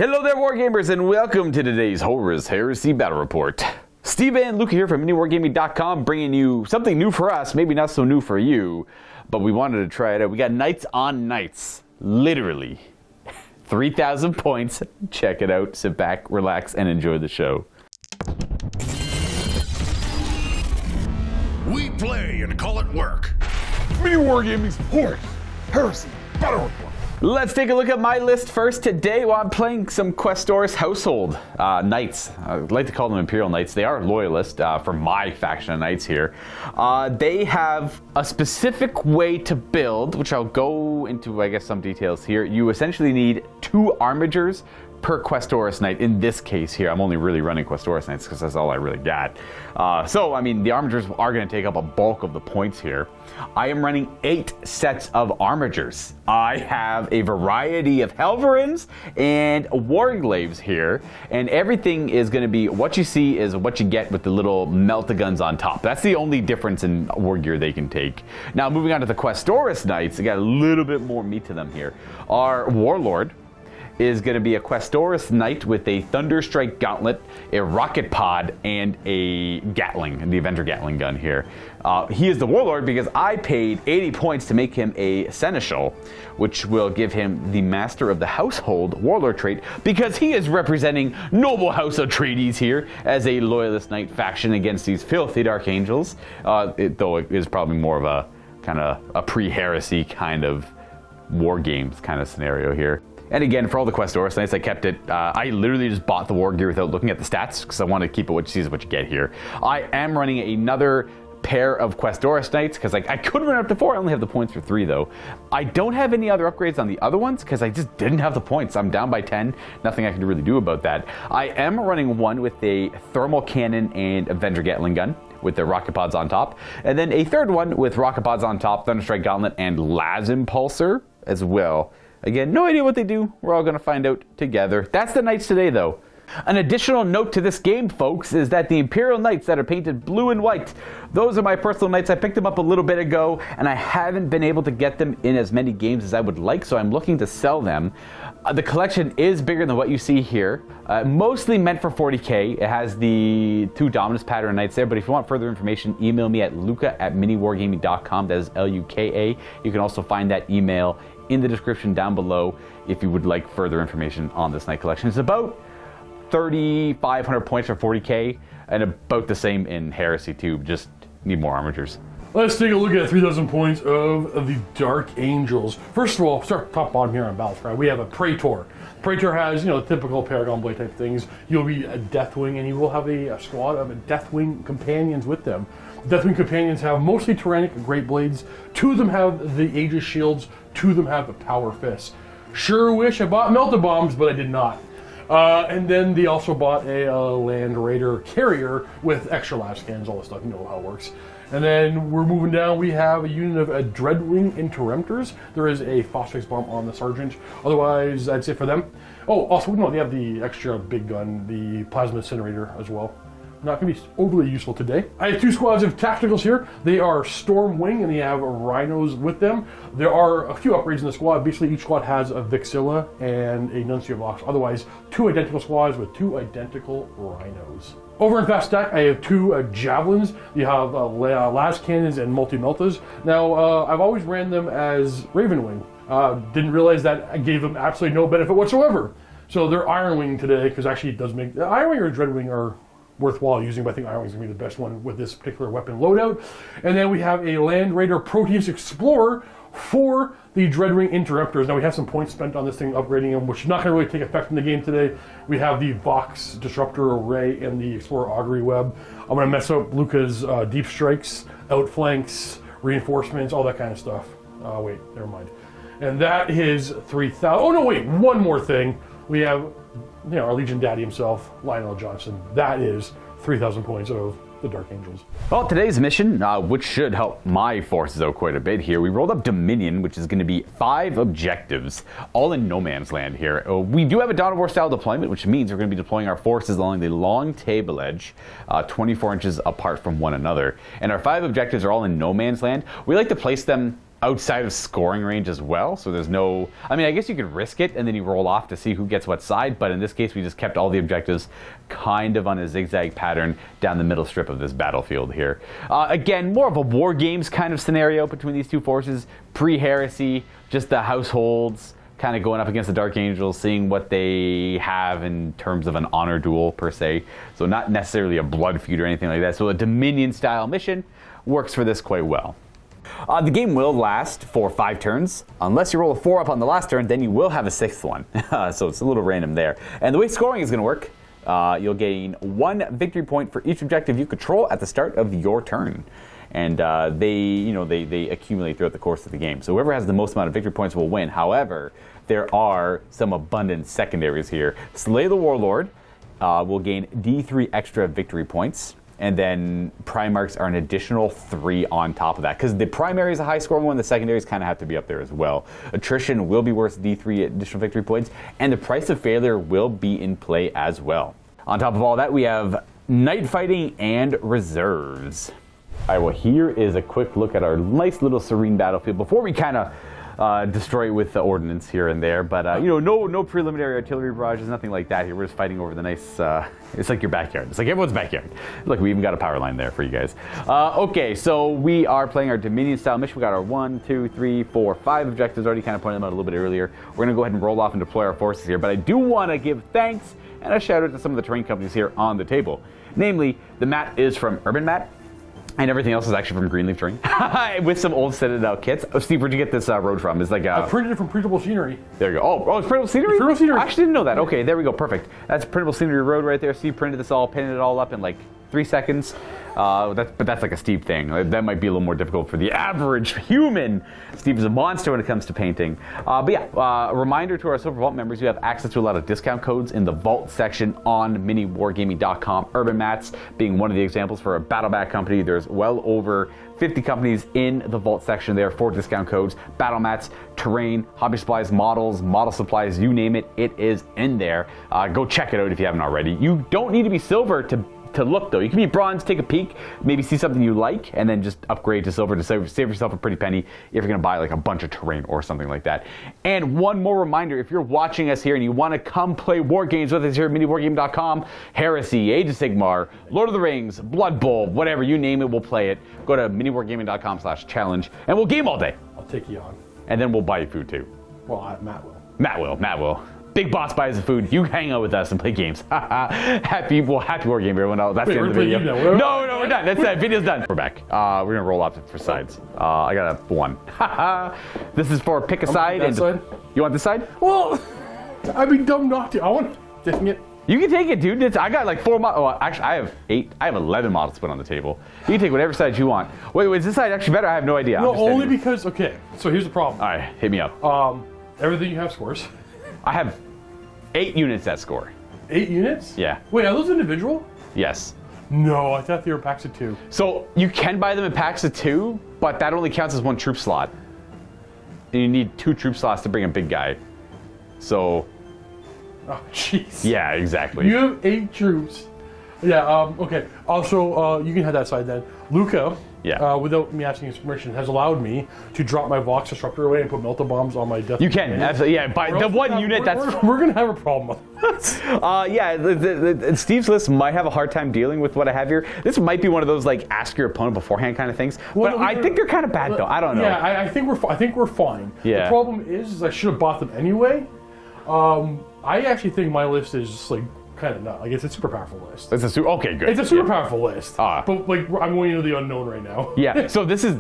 Hello there, Wargamers, and welcome to today's Horus Heresy Battle Report. Steve and Luka here from MiniWarGaming.com, bringing you something new for us, maybe not so new for you, but we wanted to try it out. We got Knights on Knights, literally. 3,000 points. Check it out. Sit back, relax, and enjoy the show. We play and call it work. MiniWarGaming's Horus Heresy Battle Report. Let's take a look at my list first today. While I'm playing some Questoris Household Knights. I'd like to call them Imperial Knights. They are loyalist for my faction of Knights here. They have a specific way to build, which I'll go into, I guess, some details here. You essentially need 2 armigers per Questoris Knight. In this case here, I'm only really running Questoris Knights because that's all I really got. So, I mean, the armigers are going to take up a bulk of the points here. I am running 8 sets of armigers. I have a variety of Helverins and Warglaves here, and everything is going to be what you see is what you get with the little melt-a-guns on top. That's the only difference in war gear they can take. Now, moving on to the Questoris Knights, they got a little bit more meat to them here. Our Warlord is going to be a Questoris Knight with a Thunderstrike Gauntlet, a Rocket Pod, and a Gatling, the Avenger Gatling gun here. He is the Warlord because I paid 80 points to make him a Seneschal, which will give him the Master of the Household Warlord trait because he is representing Noble House Atreides here as a Loyalist Knight faction against these filthy Dark Angels, though it is probably more of a kind of a pre-heresy kind of war games kind of scenario here. And again, for all the Questoris Knights, I kept it. I literally just bought the war gear without looking at the stats because I want to keep it what you see is what you get here. I am running another pair of Questoris Knights because I could run up to 4. I only have the points for 3 though. I don't have any other upgrades on the other ones because I just didn't have the points. I'm down by 10. Nothing I can really do about that. I am running one with a Thermal Cannon and Avenger Gatling gun with the rocket pods on top. And then a third one with rocket pods on top, Thunderstrike Gauntlet, and Las Impulsor as well. Again, no idea what they do. We're all going to find out together. That's the Knights today, though. An additional note to this game, folks, is that the Imperial Knights that are painted blue and white, those are my personal Knights. I picked them up a little bit ago, and I haven't been able to get them in as many games as I would like, so I'm looking to sell them. The collection is bigger than what you see here, mostly meant for 40k. It has the 2 Dominus pattern Knights there, but if you want further information, email me at luka@miniwargaming.com. That is Luka. You can also find that email in the description down below if you would like further information on this Knight collection. It's about 3,500 points for 40k and about the same in Heresy too, just need more armigers. Let's take a look at 3,000 points of the Dark Angels. First of all, start top bottom here on Battlecry. We have a Praetor. Praetor has, typical Paragon Blade type things. You'll be a Deathwing, and you will have a squad of Deathwing companions with them. Deathwing companions have mostly Tyrannic Great Blades. 2 of them have the Aegis Shields. 2 of them have the Power Fists. Sure wish I bought Melta Bombs, but I did not. And then they also bought a Land Raider carrier with extra lash cannons, all this stuff. You know how it works. And then we're moving down. We have a unit of Dreadwing Interrupters. There is a Phosphax Bomb on the Sergeant. Otherwise, that's it for them. Oh, also, no, they have the extra big gun, the Plasma Incinerator as well. Not going to be overly useful today. I have 2 squads of tacticals here. They are Stormwing, and they have rhinos with them. There are a few upgrades in the squad. Basically, each squad has a Vixilla and a Nuncio Vox. Otherwise, 2 identical squads with 2 identical rhinos. Over in Fast Stack, I have 2 Javelins. You have Las Cannons and Multi-Meltas. Now, I've always ran them as Ravenwing. Didn't realize that I gave them absolutely no benefit whatsoever. So they're Ironwing today, because actually it does make... Ironwing or Dreadwing are worthwhile using, but I think Ironwing is going to be the best one with this particular weapon loadout. And then we have a Land Raider Proteus Explorer for the Dreadwing Interrupters. Now we have some points spent on this thing, upgrading them, which is not going to really take effect in the game today. We have the Vox Disruptor Array and the Explorer Augury Web. I'm going to mess up Luka's Deep Strikes, Outflanks, Reinforcements, all that kind of stuff. Wait, never mind. And that is 3,000. Oh no, wait, one more thing. We have our Legion Daddy himself, Lionel Johnson. That is 3,000 points of the Dark Angels. Well, today's mission, which should help my forces out quite a bit here, we rolled up Dominion, which is going to be 5 objectives, all in no man's land here. We do have a Dawn of War style deployment, which means we're going to be deploying our forces along the long table edge, 24 inches apart from one another. And our 5 objectives are all in no man's land. We like to place them outside of scoring range as well, so there's no... I mean, I guess you could risk it and then you roll off to see who gets what side, but in this case we just kept all the objectives kind of on a zigzag pattern down the middle strip of this battlefield here. Again, more of a war games kind of scenario between these two forces, pre-Heresy, just the households kind of going up against the Dark Angels, seeing what they have in terms of an honor duel per se, so not necessarily a blood feud or anything like that, so a Dominion style mission works for this quite well. The game will last for 5 turns. Unless you roll a 4 up on the last turn, then you will have a 6th one. So it's a little random there. And the way scoring is going to work, you'll gain 1 victory point for each objective you control at the start of your turn. And they accumulate throughout the course of the game. So whoever has the most amount of victory points will win. However, there are some abundant secondaries here. Slay the Warlord will gain D3 extra victory points. And then Primarchs are an additional 3 on top of that. Because the primary is a high scoring one, the secondaries kind of have to be up there as well. Attrition will be worth D3 additional victory points, and the price of failure will be in play as well. On top of all that, we have Night Fighting and Reserves. All right, well, here is a quick look at our nice little serene battlefield before we kind of destroy it with the ordnance here and there, but no preliminary artillery barrages, nothing like that here. We're just fighting over the nice, it's like your backyard. It's like everyone's backyard. Look, we even got a power line there for you guys. Okay, so we are playing our Dominion style mission. We got our 1, 2, 3, 4, 5 objectives, already kind of pointed them out a little bit earlier. We're gonna go ahead and roll off and deploy our forces here, but I do wanna give thanks and a shout out to some of the terrain companies here on the table. Namely, the mat is from Urban Mat, and everything else is actually from Greenleaf Terrain, with some old Citadel kits. Oh, Steve, where'd you get this road from? It's like I printed it from printable scenery. There you go. Oh, it's printable scenery? Printable scenery. I actually didn't know that. Okay, there we go. Perfect. That's printable scenery road right there. Steve printed this all, pinned it all up in like 3 seconds. But that's like a Steve thing. That might be a little more difficult for the average human. Steve is a monster when it comes to painting. But yeah, a reminder to our Silver Vault members, you have access to a lot of discount codes in the Vault section on MiniWarGaming.com. Urban Mats being one of the examples for a battle mat company. There's well over 50 companies in the Vault section there for discount codes. Battle mats, terrain, hobby supplies, models, model supplies, you name it, it is in there. Go check it out if you haven't already. You don't need to be silver to look though. You can be bronze, take a peek, maybe see something you like, and then just upgrade to silver to save yourself a pretty penny if you're gonna buy like a bunch of terrain or something like that. And one more reminder, if you're watching us here and you wanna come play war games with us here at MiniWarGaming.com, Heresy, Age of Sigmar, Lord of the Rings, Blood Bowl, whatever, you name it, we'll play it. Go to MiniWarGaming.com/challenge and we'll game all day. I'll take you on. And then we'll buy you food too. Well, Matt will. Matt will. Big boss buys the food. You hang out with us and play games. happy war game, everyone. That's the end of the video. No, we're done. That's it. Video's done. We're back. We're gonna roll off for sides. I got a 1. This is for pick a side. That side? You want this side? Well, I'd be dumb not to. I want taking it. You can take it, dude. I got like 4 models. Well, actually, I have 8. I have 11 models put on the table. You can take whatever side you want. Wait, is this side actually better? I have no idea. No, only because. Okay, so here's the problem. All right, hit me up. Everything you have scores. I have 8 units that score. 8 units? Yeah. Wait, are those individual? Yes. No, I thought they were packs of 2. So you can buy them in packs of 2, but that only counts as 1 troop slot. And you need 2 troop slots to bring a big guy. So. Oh, jeez. Yeah, exactly. You have 8 troops. Yeah, okay. Also, you can have that side then. Luka, without me asking his permission, has allowed me to drop my Vox Disruptor away and put melta bombs on my death. You can, absolutely. Yeah, by the one unit that's. We're going to have a problem with that. Yeah, Steve's list might have a hard time dealing with what I have here. This might be one of those, like, ask your opponent beforehand kind of things. Well, but I think they're kind of bad, though. I don't know. Yeah, I think we're fine. Yeah. The problem is I should have bought them anyway. I actually think my list is just, like, kind of not. Like, it's a super powerful list. Okay, good. It's a super powerful list. But like, I'm going into the unknown right now. Yeah. So this is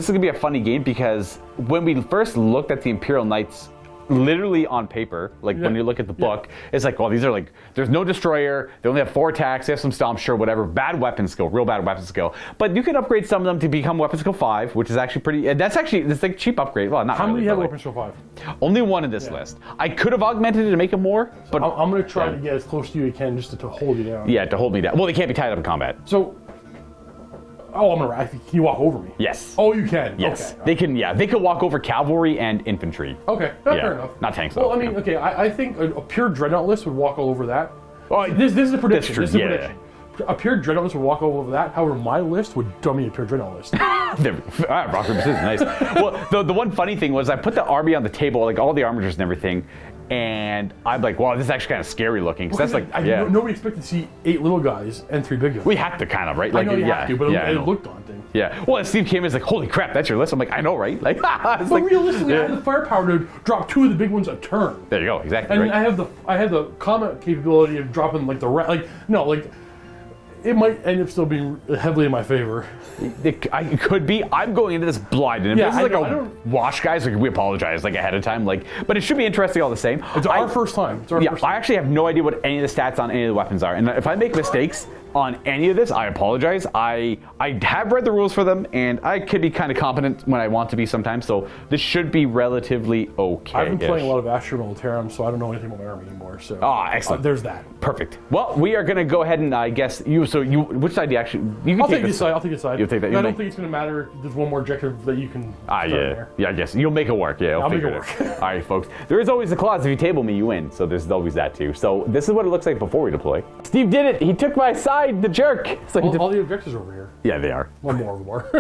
gonna be a funny game because when we first looked at the Imperial Knights, literally on paper, like when you look at the book, it's like, well, these are like, there's no destroyer, they only have 4 attacks, they have some stomp, sure, whatever, bad weapon skill, real bad weapon skill. But you can upgrade some of them to become weapon skill 5, which is actually pretty, it's like cheap upgrade. Well, not How really, many have like, weapon skill 5? Only 1 in this list. I could have augmented it to make it more, but I'm going to try to get as close to you as I can just to hold you down. Yeah, to hold me down. Well, they can't be tied up in combat. So, can you walk over me? Yes. Oh, you can? Yes. Okay. They can, they can walk over cavalry and infantry. Okay, fair enough. Not tanks, though. Well, I mean, okay, I think a pure Dreadnought list would walk all over that. Oh, this is a prediction. That's true. This is a prediction. a pure Dreadnought list would walk all over that. However, my list would dummy a pure Dreadnought list. Rock, paper, scissors, nice. Well, the one funny thing was I put the army on the table, like all the armatures and everything, and I'm like, wow, this is actually kind of scary looking. Because that's like, yeah. Nobody expected to see 8 little guys and 3 big guys. We have to kind of, right? Like, I know you yeah, have to, but yeah, it looked daunting. Yeah. Well, and Steve came in and was like, holy crap, that's your list? I'm like, I know, right? Like, but like, realistically, I had the firepower to drop 2 of the big ones a turn. There you go, exactly. And right. I have the comment capability of dropping like it might end up still being heavily in my favor. It could be. I'm going into this blind, and if this is like a wash, guys, like, we apologize like ahead of time. Like, but it should be interesting all the same. It's our first time. I actually have no idea what any of the stats on any of the weapons are, and if I make mistakes on any of this, I apologize. I have read the rules for them, and I could be kind of competent when I want to be sometimes. So this should be relatively okay. I've been playing a lot of Astra Militarum, so I don't know anything about my army anymore. So excellent. There's that. Perfect. Well, we are going to go ahead and I guess which side do you actually? You can I'll take this side. I'll take this side. You'll take that. I don't think it's going to matter. There's one more objective that you can. Yeah. I guess you'll make it work. Yeah, I'll make it work. All right, folks. There is always a clause. If you table me, you win. So there's always that too. So this is what it looks like before we deploy. Steve did it. He took my side, the jerk. So all the objectives are over here. Yeah, they are. One more.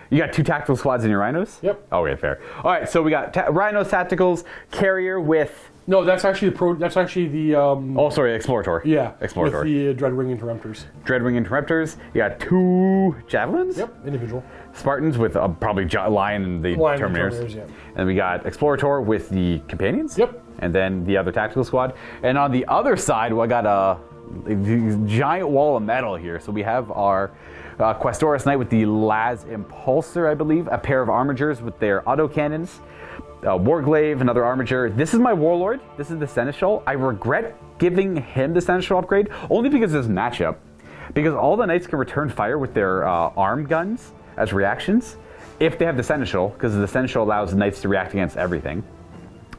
You got 2 tactical squads in your rhinos? Yep. Okay, fair. All right, so we got rhinos, tacticals, carrier with. No, that's actually the. Oh, sorry, explorator. Yeah, explorator. With the Dreadwing Interrupters. Dreadwing Interrupters. You got 2 javelins. Yep, individual. Spartans with probably Lion and the Terminators. Yeah. And we got Explorator with the Companions. Yep. And then the other tactical squad. And on the other side, I got a giant wall of metal here. So we have our Questoris Knight with the Las Impulsor, I believe, a pair of armigers with their autocannons. Warglaive, another armiger. This is my Warlord. This is the Seneschal. I regret giving him the Seneschal upgrade, only because of this matchup. Because all the Knights can return fire with their arm guns as reactions, if they have the Seneschal, because the Seneschal allows the Knights to react against everything,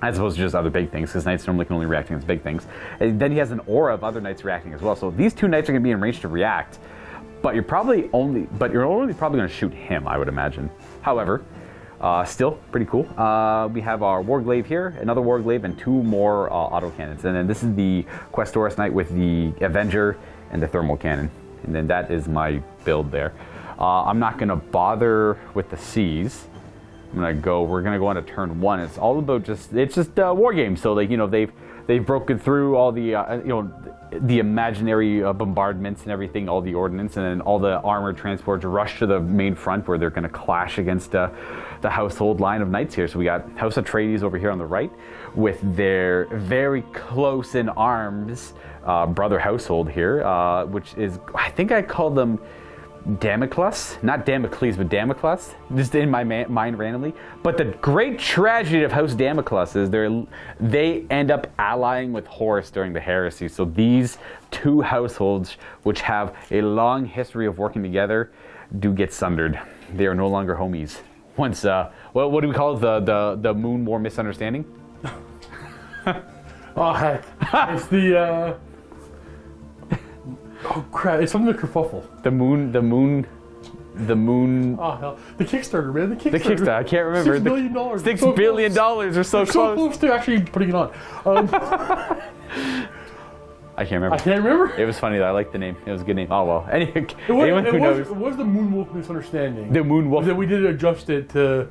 as opposed to just other big things, because Knights normally can only react against big things. And then he has an aura of other Knights reacting as well. So these 2 Knights are going to be in range to react, but you're only probably going to shoot him, I would imagine. However, still pretty cool. We have our Warglaive here, another Warglaive, and 2 more autocannons. And then this is the Questoris Knight with the Avenger and the Thermal Cannon. And then that is my build there. I'm not going to bother with the Cs. We're going to go on to turn 1. It's all about it's just war games. So they've broken through all the the imaginary bombardments and everything, all the ordnance, and then all the armored transports rush to the main front where they're going to clash against the household line of knights here. So we got House Atreides over here on the right with their very close in arms brother household here, which is, I think I called them Damocles, not Damocles, but Damocles, just in my mind randomly. But the great tragedy of House Damocles is they end up allying with Horus during the Heresy. So these 2 households, which have a long history of working together, do get sundered. They are no longer homies. Once, what do we call it? The Moon War misunderstanding? Oh heck, it's the. Oh crap! It's something with kerfuffle. The moon. Oh hell! The Kickstarter, man. The Kickstarter. I can't remember. $6 billion. $6 billion are so close. So close to actually putting it on. I can't remember. I can't remember. It was funny though. I liked the name. It was a good name. Oh well. Anyone who knows. It was the Moonwolf misunderstanding. The Moonwolf. That we did adjust it to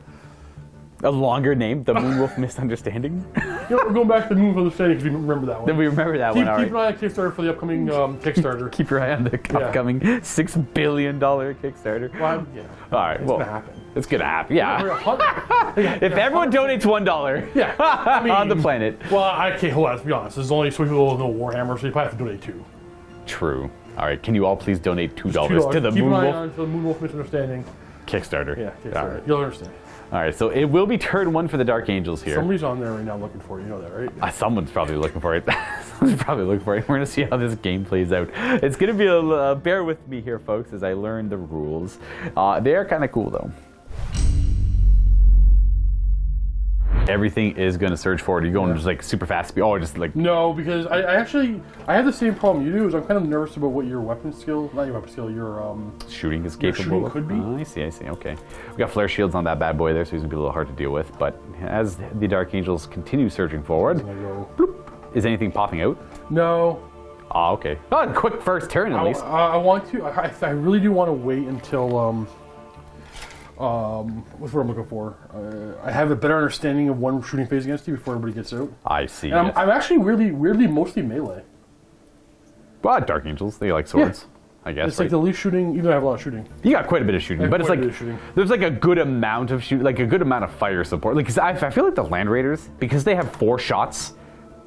a longer name. The Moonwolf misunderstanding. We're going back to the Moonwolf understanding because we remember that one. Then we remember that one. Keep an eye on Kickstarter for the upcoming Kickstarter. Keep your eye on the upcoming $6 billion Kickstarter. Well, yeah. All right. It's gonna happen. It's gonna happen. Yeah. If everyone donates $1, yeah, I mean, on the planet. Well, I can't. Hold on. Let's be honest. There's only so people know Warhammer, so you probably have to donate 2. True. All right. Can you all please donate $2 to the Keep Moonwolf? an eye on the Moonwolf misunderstanding. Kickstarter. Yeah, Kickstarter. All right. You'll understand. All right, so it will be turn 1 for the Dark Angels here. Somebody's on there right now looking for it. You know that, right? Someone's probably looking for it. Someone's probably looking for it. We're going to see how this game plays out. It's going to be bear with me here, folks, as I learn the rules. They are kind of cool, though. Everything is going to surge forward. You're going just like super fast speed. Oh, just like... No, because I have the same problem you do. Is I'm kind of nervous about what your weapon skill, not your weapon skill, your shooting is your capable shooting could be. I see. Okay. We got flare shields on that bad boy there, so he's going to be a little hard to deal with. But as the Dark Angels continue surging forward, Go, bloop, is anything popping out? No. Ah, okay. Oh, quick first turn at least. I want to. I really do want to wait until what's what I'm looking for? I have a better understanding of one shooting phase against you before everybody gets out. I see. And I'm actually weirdly mostly melee. Well, Dark Angels, they like swords, I guess. It's like the least shooting, even though I have a lot of shooting. You got quite a bit of shooting, but it's like there's like a good amount of like a good amount of fire support. Like, 'cause I feel like the Land Raiders, because they have 4 shots,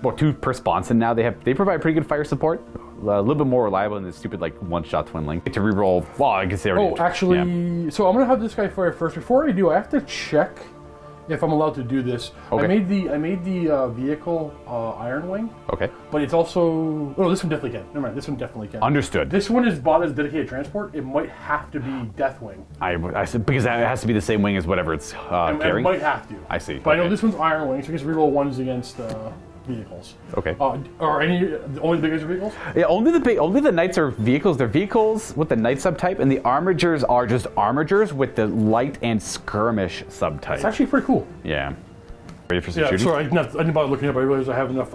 or 2 per sponson now, they provide pretty good fire support. A little bit more reliable than the stupid like 1-shot twin link. To reroll, well, I guess they already. Oh, actually, so I'm gonna have this guy fire first. Before I do, I have to check if I'm allowed to do this. Okay. I made the vehicle Iron Wing. Okay. But it's also this one definitely can. Never mind, this one definitely can. Understood. This one is bought as dedicated transport. It might have to be Deathwing. I said because that has to be the same wing as whatever it's carrying. It might have to. I see. But I know Okay. this one's Iron Wing, so you can reroll ones against vehicles. Okay. Are only the biggest vehicles? Yeah, only the knights are vehicles. They're vehicles with the knight subtype, and the armigers are just armigers with the light and skirmish subtype. It's actually pretty cool. Yeah. Ready for some Yeah, shooting? sorry, I didn't bother looking up. I realized I have enough.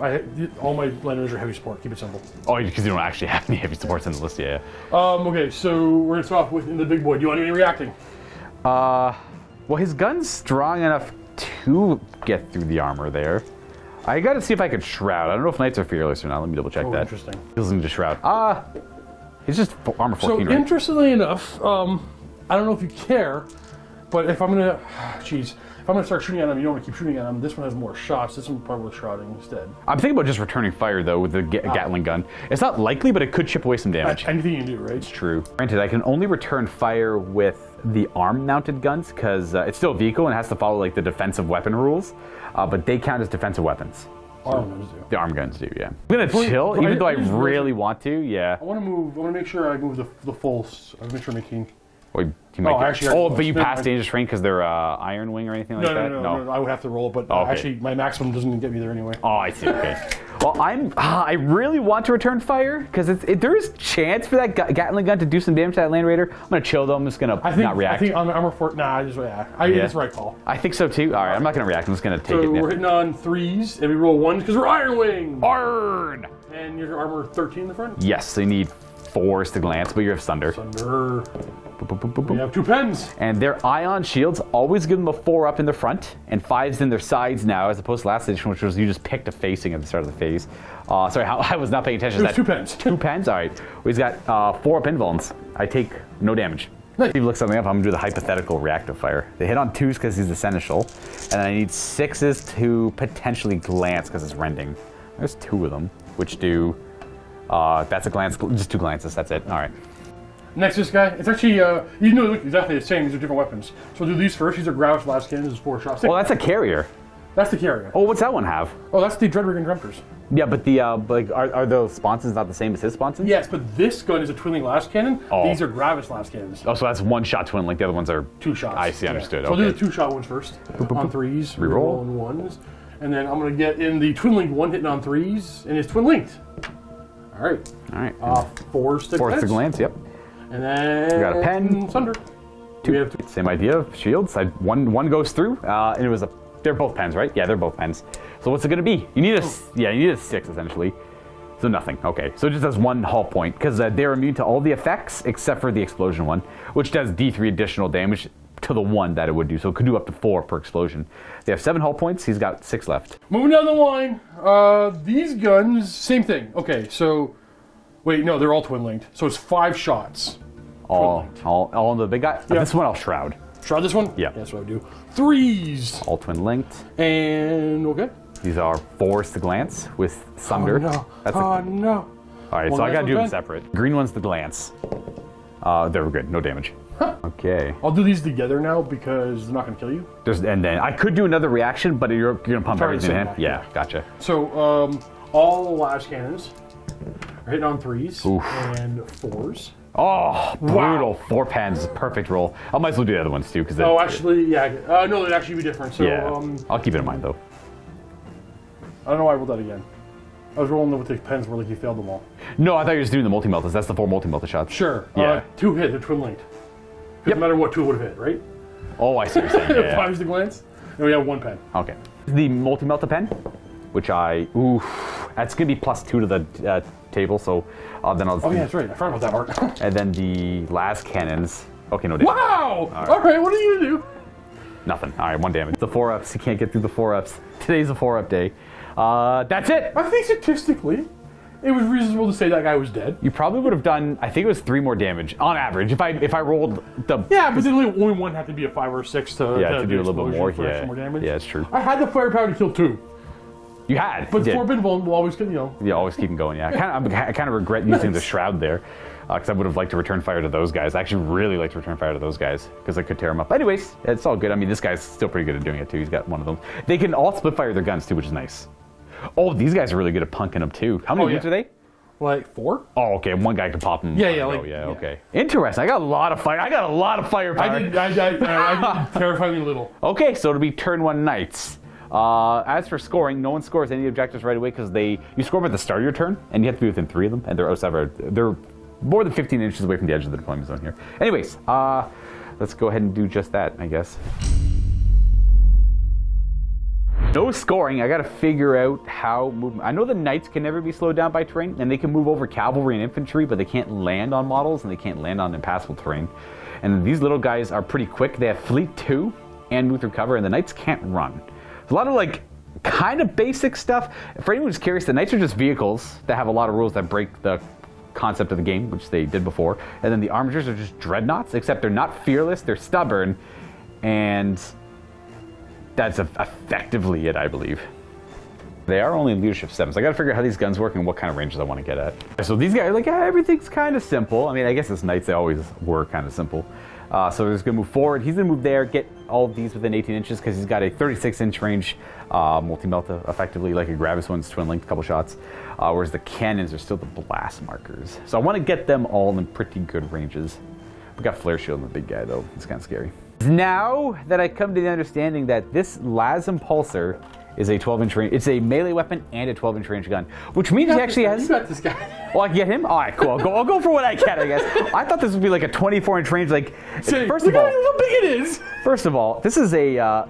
All my landers are heavy support. Keep it simple. Oh, because you don't actually have any heavy supports in the list, yeah. Okay, so we're gonna start off with the big boy. Do you want any reacting? Well, his gun's strong enough to get through the armor there. I gotta see if I could shroud. I don't know if knights are fearless or not. Let me double check Oh, that. interesting. He's into shroud. He's just armor 14, So right? interestingly enough, I don't know if you care, but if I'm gonna, if I'm gonna start shooting at him, you don't want to keep shooting at him. This one has more shots. This one probably worth shrouding instead. I'm thinking about just returning fire though with the Gatling gun. It's not likely, but it could chip away some damage. Anything you can do, right? True. Granted, I can only return fire with the arm-mounted guns because it's still a vehicle and it has to follow like the defensive weapon rules, but they count as defensive weapons. Arm guns do. The arm guns do, yeah. I'm gonna chill, even though I really want to. Yeah. I want to move. I want to make sure I move the full. I want to make sure I maintain. Or you might actually, but you passed dangerous terrain because they're Iron Wing or anything like that? No, I would have to roll, but Okay. actually, my maximum doesn't get me there anyway. Oh, I see. Okay. Well, I really want to return fire because there is chance for that Gatling gun to do some damage to that Land Raider. I'm gonna chill though. I'm just gonna not react. I think on armor 4. Nah, it's the right call. I think so too. All right, I'm not gonna react. I'm just gonna take So it. we're hitting on 3s, and we roll 1s because we're Iron Wing. Arn! And your armor 13 in the front. Yes, so you need 4s to glance, but you have Thunder. Thunder. Boop, boop, boop, boop, We boop. have 2 pens. And their ion shields always give them a 4 up in the front and 5s in their sides now, as opposed to last edition, which was you just picked a facing at the start of the phase. Sorry, I was not paying attention. It was 2 pens. 2 pens? All right. We've got 4 up invulns. I take no damage. Nice. Steve looks something up. I'm going to do the hypothetical reactive fire. They hit on 2s because he's essential. And then I need 6s to potentially glance because it's rending. There's 2 of them, which do... that's a glance, just 2 glances, that's it. All right. Next, this guy. It's actually, you know, look exactly the same. These are different weapons. So we'll do these first. These are Gravis last cannons. This is 4 shots. Well, that's a carrier. That's the carrier. Oh, what's that one have? Oh, that's the Dreadrig and Drempters. Yeah, but the like, are those sponsons not the same as his sponsons? Yes, but this gun is a twinning last cannon. Oh. These are Gravis last cannons. Oh, so that's 1-shot twin. Like the other ones are 2 shots. I see. Understood. So Okay. I'll do the 2-shot ones first. On 3s. Reroll. On 1s. And then I'm going to get in the twin linked one hitting on 3s, and it's twin linked. All right. All right. 4 stick 4th to pens. glance. Yep. And then got a pen. Thunder. 2. We have 2. Same idea. Shields. One goes through, and it was a. They're both pens, right? Yeah, they're both pens. So what's it gonna be? You need a. Yeah, you need a 6 essentially. So nothing. Okay. So it just has 1 hull point because they're immune to all the effects except for the explosion one, which does D3 additional damage to the 1 that it would do. So it could do up to 4 per explosion. They have 7 hull points. He's got 6 left. Moving down the line, these guns, same thing. Okay, so, wait, no, they're all twin linked. So it's 5 shots. All on the big guy. Yeah. This one I'll shroud. Try this one? Yeah. That's what I do. 3s. All twin linked. And, okay. These are 4s to glance with Thunder. Oh, no. That's No. All right, One so I glance, gotta do them one pen? separate. Green one's the glance. They were good, no damage. Okay. I'll do these together now because they're not going to kill you. And then I could do another reaction, but you're gonna pump Sorry, everything in. same Yeah, back. gotcha. So, all the last cannons are hitting on 3s Oof. and 4s. Oh, brutal. Wow. 4 pens, perfect roll. I might as well do the other ones too, because Oh, actually, yeah. No, it'd actually be different. So, yeah. I'll keep it in mind though. I don't know why I rolled that again. I was rolling with the pens where like you failed them all. No, I thought you were just doing the multi-meltas. That's the 4 multi-melta shots. Sure. Yeah. 2 hit, they're twin linked. No matter what, 2 would have hit, right? Oh, I see what you're saying. Yeah, 5's the glance, and we have 1 pen. Okay. The multi-melta pen, which I, oof. That's going to be +2 to the table, so then I'll... Oh, yeah, that's right. I forgot about that part. And then the las cannons... Okay, no damage. Wow! All right, what are you going to do? Nothing. All right, 1 damage. The 4-ups. You can't get through the 4-ups. Today's a 4-up day. That's it. I think statistically, it was reasonable to say that guy was dead. You probably would have done, I think it was 3 more damage on average if I rolled the... Yeah, but then only one had to be a 5 or 6 to do a little bit more. For more damage. Yeah, it's true. I had the firepower to kill 2. You had. But you 4-bit will always get, Yeah, always keep them going, yeah. I kind of regret using the Shroud there, because I would have liked to return fire to those guys. I actually really like to return fire to those guys, because I could tear them up. Anyways, it's all good. I mean, this guy's still pretty good at doing it, too. He's got one of them. They can all split fire their guns, too, which is nice. Oh, these guys are really good at punking them, too. How many units are they? Like 4? Oh, okay. One guy can pop them. Okay. Interesting. I got a lot of fire. I got a lot of firepower. I did terrifyingly little. Okay, so it'll be turn 1 knights. As for scoring, no one scores any objectives right away because you score them at the start of your turn, and you have to be within 3 of them, and they're more than 15 inches away from the edge of the deployment zone here. Anyways, let's go ahead and do just that, I guess. No scoring. I got to figure out how movement. I know the knights can never be slowed down by terrain, and they can move over cavalry and infantry, but they can't land on models, and they can't land on impassable terrain. And these little guys are pretty quick. They have fleet 2 and move through cover, and the knights can't run. A lot of like kind of basic stuff. For anyone who's curious, the knights are just vehicles that have a lot of rules that break the concept of the game, which they did before. And then the armigers are just dreadnoughts, except they're not fearless, they're stubborn, and that's effectively it, I believe. They are only in leadership 7, so I gotta figure out how these guns work and what kind of ranges I want to get at. So these guys, like, everything's kind of simple. I mean, I guess as knights, they always were kind of simple. So we're just gonna move forward. He's gonna move there, get all of these within 18 inches because he's got a 36-inch range multi-melta, effectively like a Gravis one's twin-linked, couple shots. Whereas the cannons are still the blast markers. So I want to get them all in pretty good ranges. We got flare shield on the big guy though. It's kind of scary. Now that I come to the understanding that this Las Impulsor is a 12-inch range. It's a melee weapon and a 12-inch range gun, which means he actually has. You got this guy. Oh, I can get him? All right, cool. I'll go for what I can, I guess. I thought this would be like a 24-inch range. Like, first of all, look how big it is. First of all, this is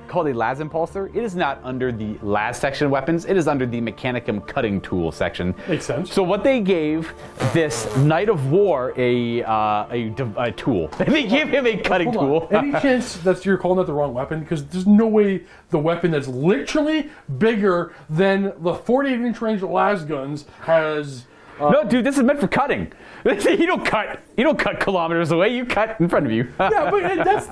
called a Las Impulsor. It is not under the Las section of weapons. It is under the Mechanicum cutting tool section. Makes sense. So what they gave this Knight of War a tool. They gave him a cutting tool. Any chance that you're calling that the wrong weapon? Because there's no way the weapon that's literally bigger than the 48-inch range las guns has. No, dude, this is meant for cutting. You don't cut kilometers away. You cut in front of you. Yeah, but that's.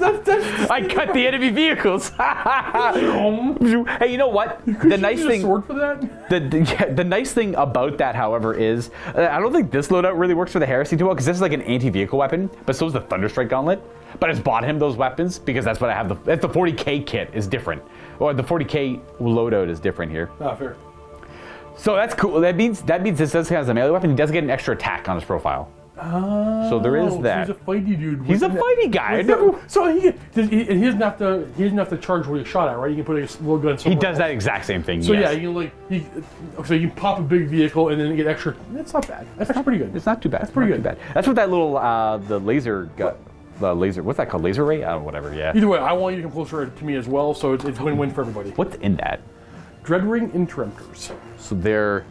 I cut the enemy vehicles. Hey, you know what? The nice thing. Sword for that? The nice thing about that, however, is I don't think this loadout really works for the Heresy too well because this is like an anti-vehicle weapon, but so is the Thunderstrike Gauntlet. But I just bought him those weapons because that's what I have. The 40K kit is different, or the 40K loadout is different here. Ah, fair. So that's cool. That means this does have a melee weapon. He does get an extra attack on his profile. Oh, so there is that. So he's a fighty dude. He's a fighty guy. So he doesn't have to charge where he's shot at, right? You can put a little gun somewhere. He does that exact same thing. So yes. yeah, so you can pop a big vehicle and then get extra. That's not bad. That's pretty good. It's not too bad. That's pretty good. Too bad. That's what that little the laser got. The laser, what's that called? Laser ray? Whatever. Yeah. Either way, I want you to come closer to me as well, so it's win-win for everybody. What's in that? Dreadring Interrupters. So they're.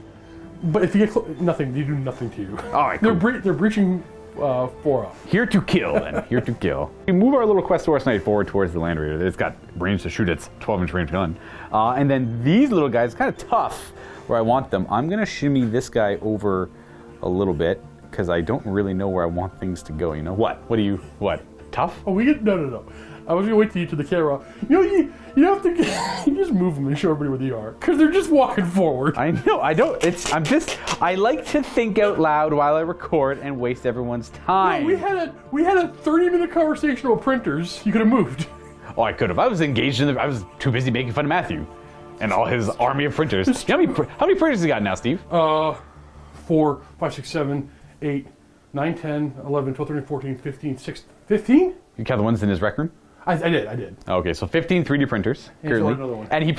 But if you get nothing, they do nothing to you. All right, cool. They're breaching 4 up. Here to kill, then. Here to kill. We move our little Questoris Knight forward towards the Land Raider. It's got range to shoot its 12-inch range gun. And then these little guys, kind of tough where I want them. I'm going to shimmy this guy over a little bit because I don't really know where I want things to go. You know what? What? Tough? Oh, no. I was gonna wait till you to the camera. You have to you just move them and show everybody where they are because they're just walking forward. I know. I don't. I like to think out loud while I record and waste everyone's time. No, we had a 30-minute conversation about printers. You could have moved. Oh, I could have. I was engaged in I was too busy making fun of Matthew and all his army of printers. How many printers has he got now, Steve? 4, 5, 6, 7, 8, 9, 10, 11, 12, 13, 14, 15, 16, 15? You count the ones in his rec room? I did. Okay, so 15 3D printers currently. Another one. And he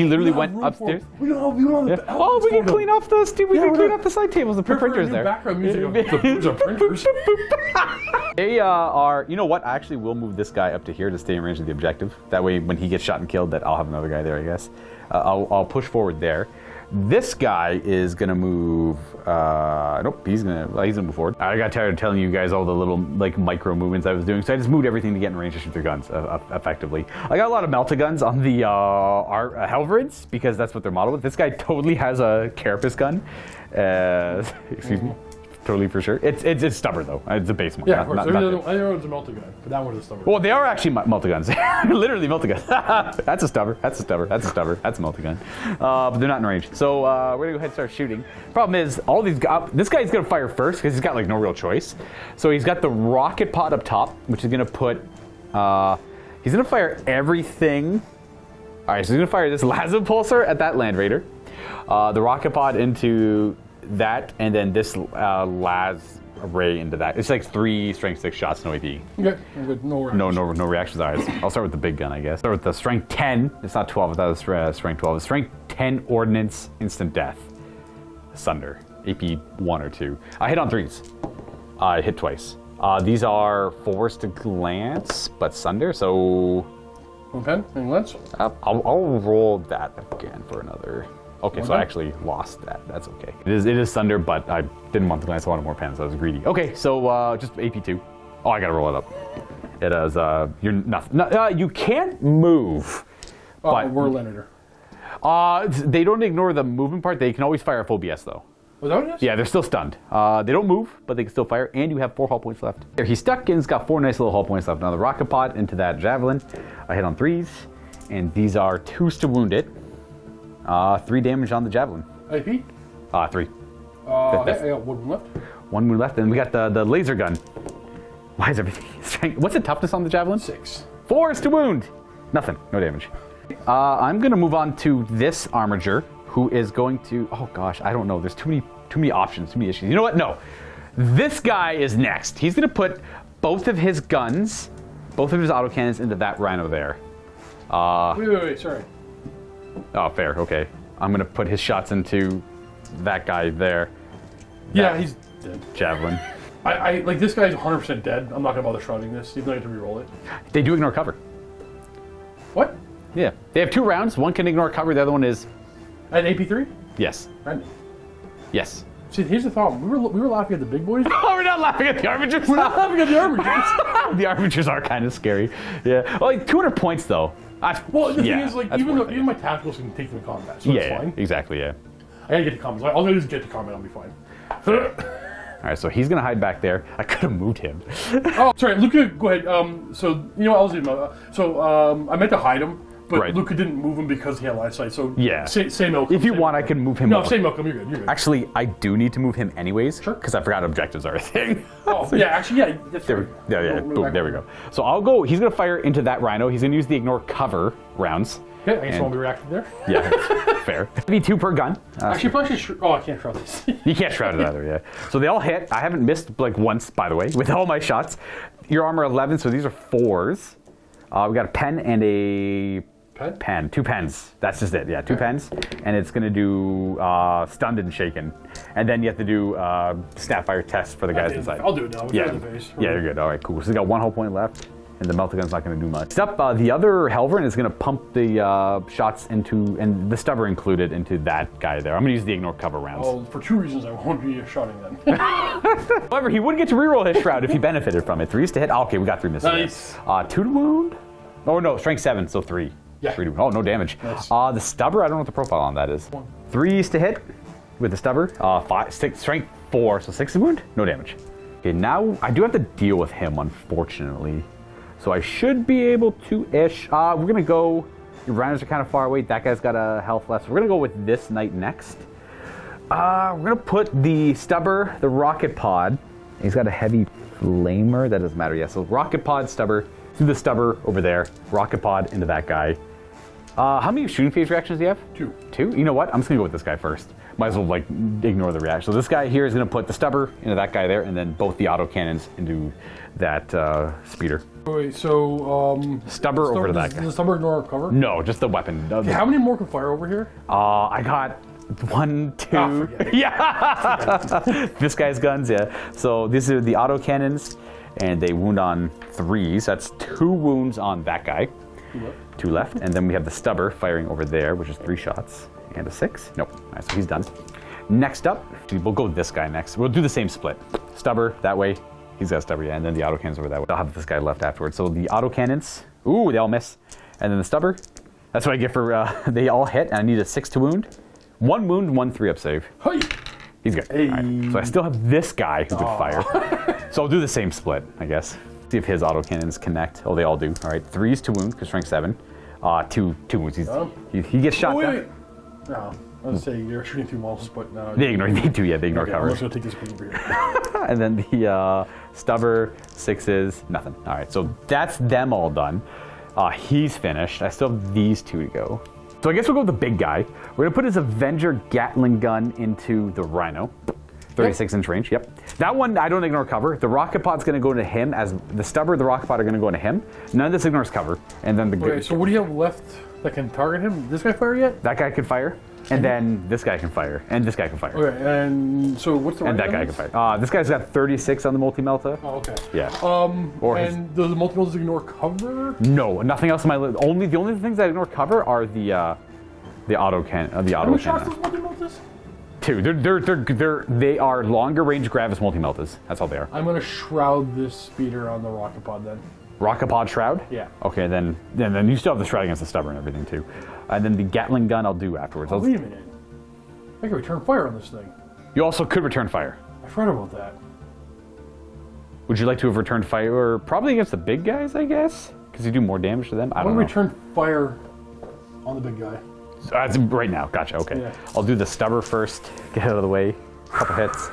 literally went upstairs. We don't have the Oh, we can clean off those, dude. We can clean off the side tables and put printers there. Background music of the printers. They are, you know what? I actually will move this guy up to here to stay in range of the objective. That way, when he gets shot and killed, that I'll have another guy there, I guess. I'll push forward there. This guy is gonna move. Nope, he's gonna move forward. I got tired of telling you guys all the little like micro movements I was doing, so I just moved everything to get in range to shoot their guns effectively. I got a lot of melta guns on the Helverids because that's what they're modeled with. This guy totally has a Carapace gun. Excuse me. Totally for sure. It's stubborn though. It's a base one. Yeah, of course. I know it's a melta gun, but that one is stubborn. Well, they are actually melta guns. Literally melta guns. That's a stubber. That's a stubber. That's a stubber. That's a melta gun. But they're not in range. So we're gonna go ahead and start shooting. Problem is, all these this guy's gonna fire first because he's got like no real choice. So he's got the rocket pod up top, which is gonna put. He's gonna fire everything. All right, so he's gonna fire this Lazo Pulsar at that Land Raider, the rocket pod into that, and then this Laz array into that. It's like 3 strength 6 shots, no AP. Okay, I'm good. No reactions. No reactions. All right, I'll start with the big gun, I guess. Start with the strength 10. It's not 12. I thought it was strength 12. It's strength 10 ordnance, instant death. Sunder. AP 1 or 2. I hit on 3s. I hit twice. These are 4s to glance, but Sunder, so. Okay, and glance. I'll roll that again for another. Okay, so I actually lost that. That's okay. It is Thunder, but I didn't want the glance. I wanted more pens, so I was greedy. Okay, so just AP2. Oh, I gotta roll it up. It has, you're nothing. No, you can't move. But we're Leonard. They don't ignore the movement part. They can always fire full BS, though. Was that what it is? Yeah, they're still stunned. They don't move, but they can still fire, and you have 4 hull points left. There, he's stuck and he's got 4 nice little hull points left. Now the rocket pod into that javelin. I hit on 3s, and these are 2s to wound it. 3 damage on the javelin. AP? 3. I got 1 wound left. 1 wound left, and we got the laser gun. Why is everything strength? What's the toughness on the javelin? 6. 4s to wound. Nothing. No damage. I'm gonna move on to this armiger, who is going to. Oh gosh, I don't know. There's too many options, too many issues. You know what? No. This guy is next. He's gonna put both of his guns, both of his autocannons into that rhino there. Wait, sorry. Oh, fair. Okay. I'm gonna put his shots into that guy there. Yeah, he's dead. Javelin. I like this guy's 100% dead. I'm not gonna bother shrouding this, even though I have to re-roll it. They do ignore cover. What? Yeah. They have 2 rounds. One can ignore cover. The other one is. At AP3? Yes. Right. Yes. See, here's the thought. We were laughing at the big boys. Oh, we're not laughing at the arbiters. We're not laughing at the arbiters. The arbiters are kind of scary. Yeah. Well, like 200 points though. Well, the thing is, like, even my tacticals can take them to combat, so it's fine. Exactly. Yeah. I gotta get to combat. All I gotta do is get to combat. I'll be fine. All right, so he's gonna hide back there. I could have moved him. Oh, sorry, Luka. Go ahead. So you know what else? I meant to hide him, but Right. Luka didn't move him because he had line of sight. So Yeah. Say Malcolm. If you want, I can move him. No, over. say Malcolm. You're good. You're good. Actually, I do need to move him anyways. Sure. Because I forgot objectives are a thing. Oh, yeah. Actually, yeah. That's There, right. yeah. Boom, there we go. So I'll go. He's gonna fire into that rhino. He's gonna use the ignore cover rounds. Okay, I guess you won't be reacting there. Yeah, fair. Maybe 2 per gun. Actually, probably should. Oh, I can't shroud this. You can't shroud it either, yeah. So they all hit. I haven't missed like once, by the way, with all my shots. Your armor 11, so these are 4s. We got a pen and a pen. 2 pens. That's just it. Yeah, 2 pens, and it's gonna do stunned and shaken, and then you have to do snapfire test for the guys inside. I'll do it now. Yeah, yeah, you're good. All right, cool. So we got 1 whole point left. And the melta gun's not going to do much. Next up, the other Helverin is going to pump the shots into, and the stubber included, into that guy there. I'm going to use the ignore cover rounds. Well, for 2 reasons, I won't be shouting then. However, he would get to reroll his shroud if he benefited from it. 3s to hit. Oh, okay, we got 3 misses. Nice. 2 to wound. Oh no, strength 7, so 3. Yeah. 3 to, oh, no damage. Nice. The stubber, I don't know what the profile on that is. 3s to hit with the stubber. 6, strength 4, so 6 to wound. No damage. Okay, now I do have to deal with him, unfortunately. So I should be able to-ish. We're going to go... Your rhinos are kind of far away. That guy's got a health left. So we're going to go with this knight next. We're going to put the stubber, the rocket pod. He's got a heavy flamer. That doesn't matter. Yeah, so rocket pod, stubber. Do the stubber over there. Rocket pod into that guy. How many shooting phase reactions do you have? 2. 2? You know what? I'm just going to go with this guy first. Might as well, like, ignore the reaction. So this guy here is going to put the stubber into that guy there, and then both the autocannons into that speeder. Wait, so, Stubber over to that guy. Does the stubber ignore cover? No, just the weapon. Okay, how many more can fire over here? I got 1, 2. forget it. Yeah. This guy's guns, yeah. So these are the autocannons, and they wound on 3s. That's 2 wounds on that guy. 2 left. And then we have the stubber firing over there, which is 3 shots. and a 6. Nope. All right, so he's done. Next up, we'll go with this guy next. We'll do the same split. Stubber that way. He's got stubber, yeah, and then the autocannons over that way. I'll have this guy left afterwards. So the autocannons, ooh, they all miss. And then the stubber, that's what I get for, they all hit, and I need a 6 to wound. 1 wound, 1 3-up save. Hey. He's good. Hey. All right. So I still have this guy who could fire. So I'll do the same split, I guess. See if his autocannons connect. Oh, they all do. All right, 3s to wound, because strength 7. 2 wounds. He gets shot down. Wait. No. I was going to say, you're shooting through walls, but no. They ignore cover. I'm just going to take this one over here. And then the stubber, 6s, nothing. All right, so that's them all done. He's finished. I still have these 2 to go. So I guess we'll go with the big guy. We're going to put his Avenger Gatling gun into the Rhino. 36-inch range, yep. That one, I don't ignore cover. The rocket pod's going to go into him, as the stubber, the rocket pod are going to go into him. None of this ignores cover. And then the Okay, so what do you have left that can target him? This guy fire yet? That guy can fire. And then this guy can fire, and this guy can fire. Okay, and so what's the And that guy can fire. This guy's got 36 on the multi-melta. Oh, okay. Yeah. Or and does the multi-meltas ignore cover? No, nothing else on my list. The only things that ignore cover are the auto cannon. How many shots does multi-meltas? 2. They are longer range Gravis multi-meltas. That's all they are. I'm gonna shroud this speeder on the rocket pod then. Rocket pod shroud? Yeah. Okay, then you still have the shroud against the stubber and everything too. And then the Gatling gun I'll do afterwards. Oh, wait a minute. I can return fire on this thing. You also could return fire. I forgot about that. Would you like to have returned fire probably against the big guys, I guess? Because you do more damage to them? I don't know. Return fire on the big guy. It's right now, gotcha, okay. Yeah. I'll do the stubber first, get out of the way. Couple hits.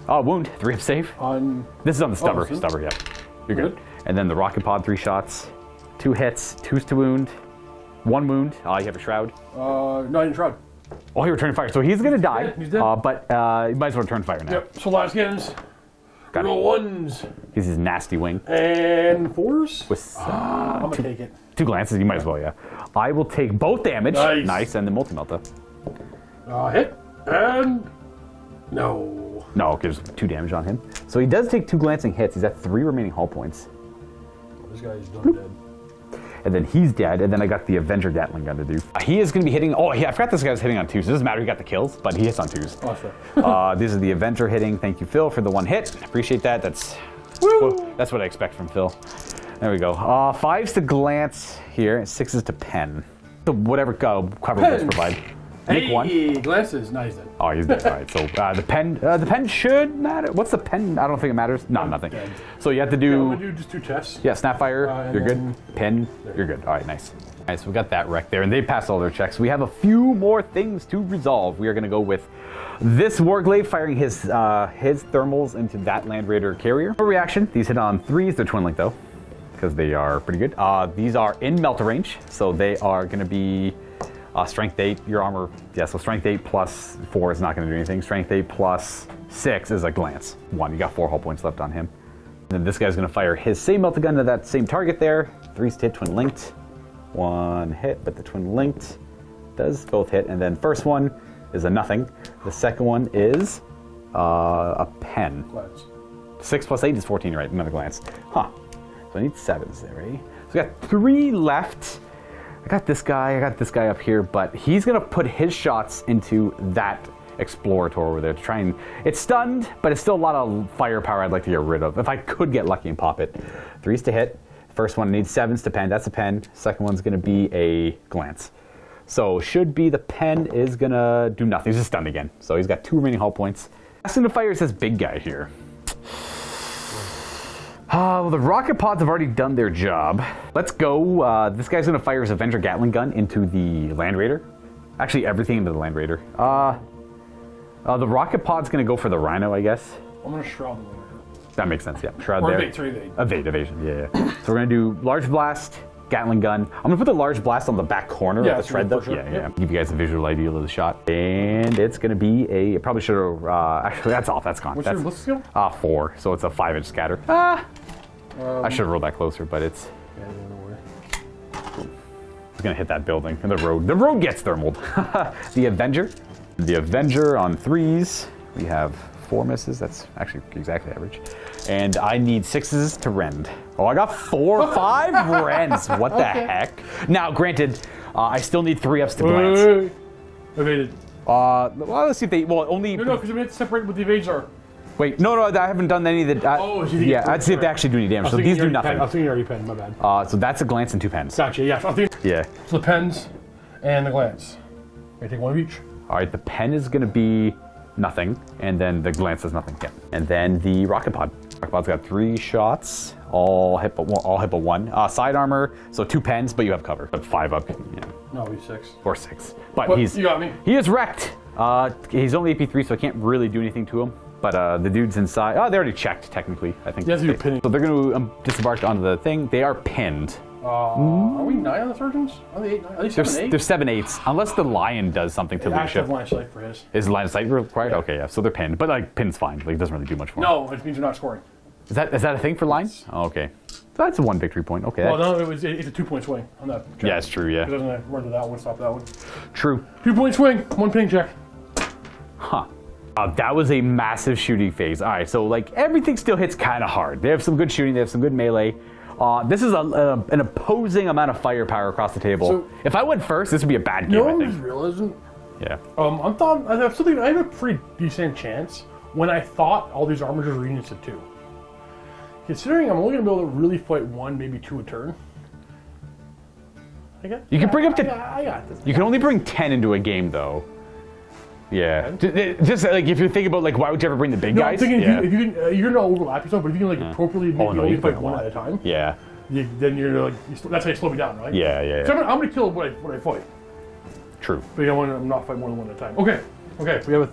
Oh, wound, 3-up save. This is on the stubber, yeah. You're good. And then the rocket pod, 3 shots, 2 hits, 2s to wound, 1 wound. You have a shroud. No, I didn't shroud. Oh, he returned fire, so he's gonna die. He's dead. But you might as well return fire now. Yep, so last cannons. Got Roll 1s. He's his nasty wing. And 4s? With I'm gonna take it. 2 glances, you might as well, yeah. I will take both damage. Nice, and the multi-melta. Hit. And no. No, okay, just 2 damage on him. So he does take 2 glancing hits. He's at 3 remaining hull points. This guy's done dead. And then he's dead, and then I got the Avenger Gatling gun to do. He is going to be hitting, I forgot this guy's hitting on 2s. It doesn't matter, he got the kills, but he hits on 2s. Oh, sure. This is the Avenger hitting. Thank you, Phil, for the 1 hit. Appreciate that. That's what I expect from Phil. There we go. 5s to glance here, and 6s to pen. So whatever cover rules provide. Make 1. Glances, nice then. Oh, he's dead. All right, so the pen should matter. What's the pen? I don't think it matters. No, nothing. Dead. So you have to do... I'm gonna do just 2 tests. Yeah, Snapfire, you're good. Pen, there. you're good. All right, nice. All right, so we got that wreck there, and they passed all their checks. We have a few more things to resolve. We are going to go with this Warglaive firing his thermals into that Land Raider carrier. No reaction. These hit on 3s. They're twin link though, because they are pretty good. These are in melta range, so they are going to be strength 8. Your armor, yeah. So strength 8 plus 4 is not going to do anything. Strength 8 plus 6 is a glance. 1. You got 4 hull points left on him. And then this guy's going to fire his same melta gun to that same target there. 3s to hit, twin linked. 1 hit, but the twin linked does both hit. And then first one is a nothing. The second one is a pen. Glance. 6 plus 8 is 14, right? Another glance. Huh. So I need 7s there, right? So we got 3 left. I got this guy up here, but he's gonna put his shots into that Explorator over there to try and... It's stunned, but it's still a lot of firepower I'd like to get rid of. If I could get lucky and pop it. 3s to hit. First one needs 7s to pen. That's a pen. Second one's gonna be a glance. So should be the pen is gonna do nothing. He's just stunned again. So he's got 2 remaining hull points. Last in the fire is this big guy here. Well, the rocket pods have already done their job. Let's go. This guy's gonna fire his Avenger Gatling gun into the Land Raider. Actually, everything into the Land Raider. The rocket pod's gonna go for the Rhino, I guess. I'm gonna shroud the Land Raider. That makes sense, yeah. Shroud or there. Evade, evasion, yeah. So we're gonna do large blast, Gatling gun. I'm gonna put the large blast on the back corner of the shred though. Sure. Yeah. Give you guys a visual idea of the shot. And it's gonna be a, probably should have, actually that's off, that's gone. What's that's, your list skill? 4, so it's a 5-inch scatter. I should have rolled that closer, but it's... Yeah, no way. It's gonna hit that building and the road. The road gets thermaled. The Avenger. The Avenger on 3s. We have 4 misses. That's actually exactly average. And I need 6s to rend. Oh, I got 5 rends. What the heck? Now, granted, I still need 3-ups to glance. Evaded. Well, let's see if they. Well, only. No, because we have to separate what the evades are. Wait, no, I haven't done any of the. Yeah, I'd see if they actually do any damage. So these do nothing. I think you already penned, my bad. So that's a glance and 2 pens. Gotcha, yeah. I think, Yeah. so the pens and the glance. I take one of each. All right, the pen is going to be nothing, and then the glance is nothing. Yeah. And then the rocket pod. Rocket pod's got 3 shots, all hit but 1. Side armor, so 2 pens, but you have cover. But 5 up. Yeah. No, he's 6. Or 6. But you got me. He is wrecked. He's only AP3, so I can't really do anything to him. But the dudes inside, they already checked, technically, I think. Yes, you're pinning. So they're going to disembark onto the thing. They are pinned. Are we 9 on the surgeons? Are they 8? Are they 7 8? They're 7/8, unless the lion does something to the ship. Active line of sight for his. Is line of sight required? Yeah. Okay, yeah. So they're pinned, but like pinn's fine. Like it doesn't really do much for them. No, it means you're not scoring. Is that a thing for lines? Oh, okay. So that's 1 victory point. Okay. Well, no, it's a 2-point swing on that. Check. Yeah, it's true. Yeah. It doesn't run to that one, stop that one. True. 2-point swing, 1 ping check. Huh. That was a massive shooting phase. All right, so like everything still hits kind of hard. They have some good shooting. They have some good melee. This is an opposing amount of firepower across the table. So, if I went first, this would be a bad game. No, I I'm think. just realizing. Yeah. I have a pretty decent chance when I thought all these armors were units of 2. Considering I'm only going to be able to really fight 1, maybe 2 a turn. You can bring up to. I got this. You can only bring 10 into a game, though. Yeah. Just like if you think about like why would you ever bring the big guys? I'm thinking Yeah. if you can, you're going to overlap yourself, but if you can like appropriately maybe no, only you fight can 1 overlap. at a time, Yeah. then you're like that's how you slow me down, right? Yeah. So I'm going to kill what I fight, True. but I'm not fight more than 1 at a time. Okay. We have a.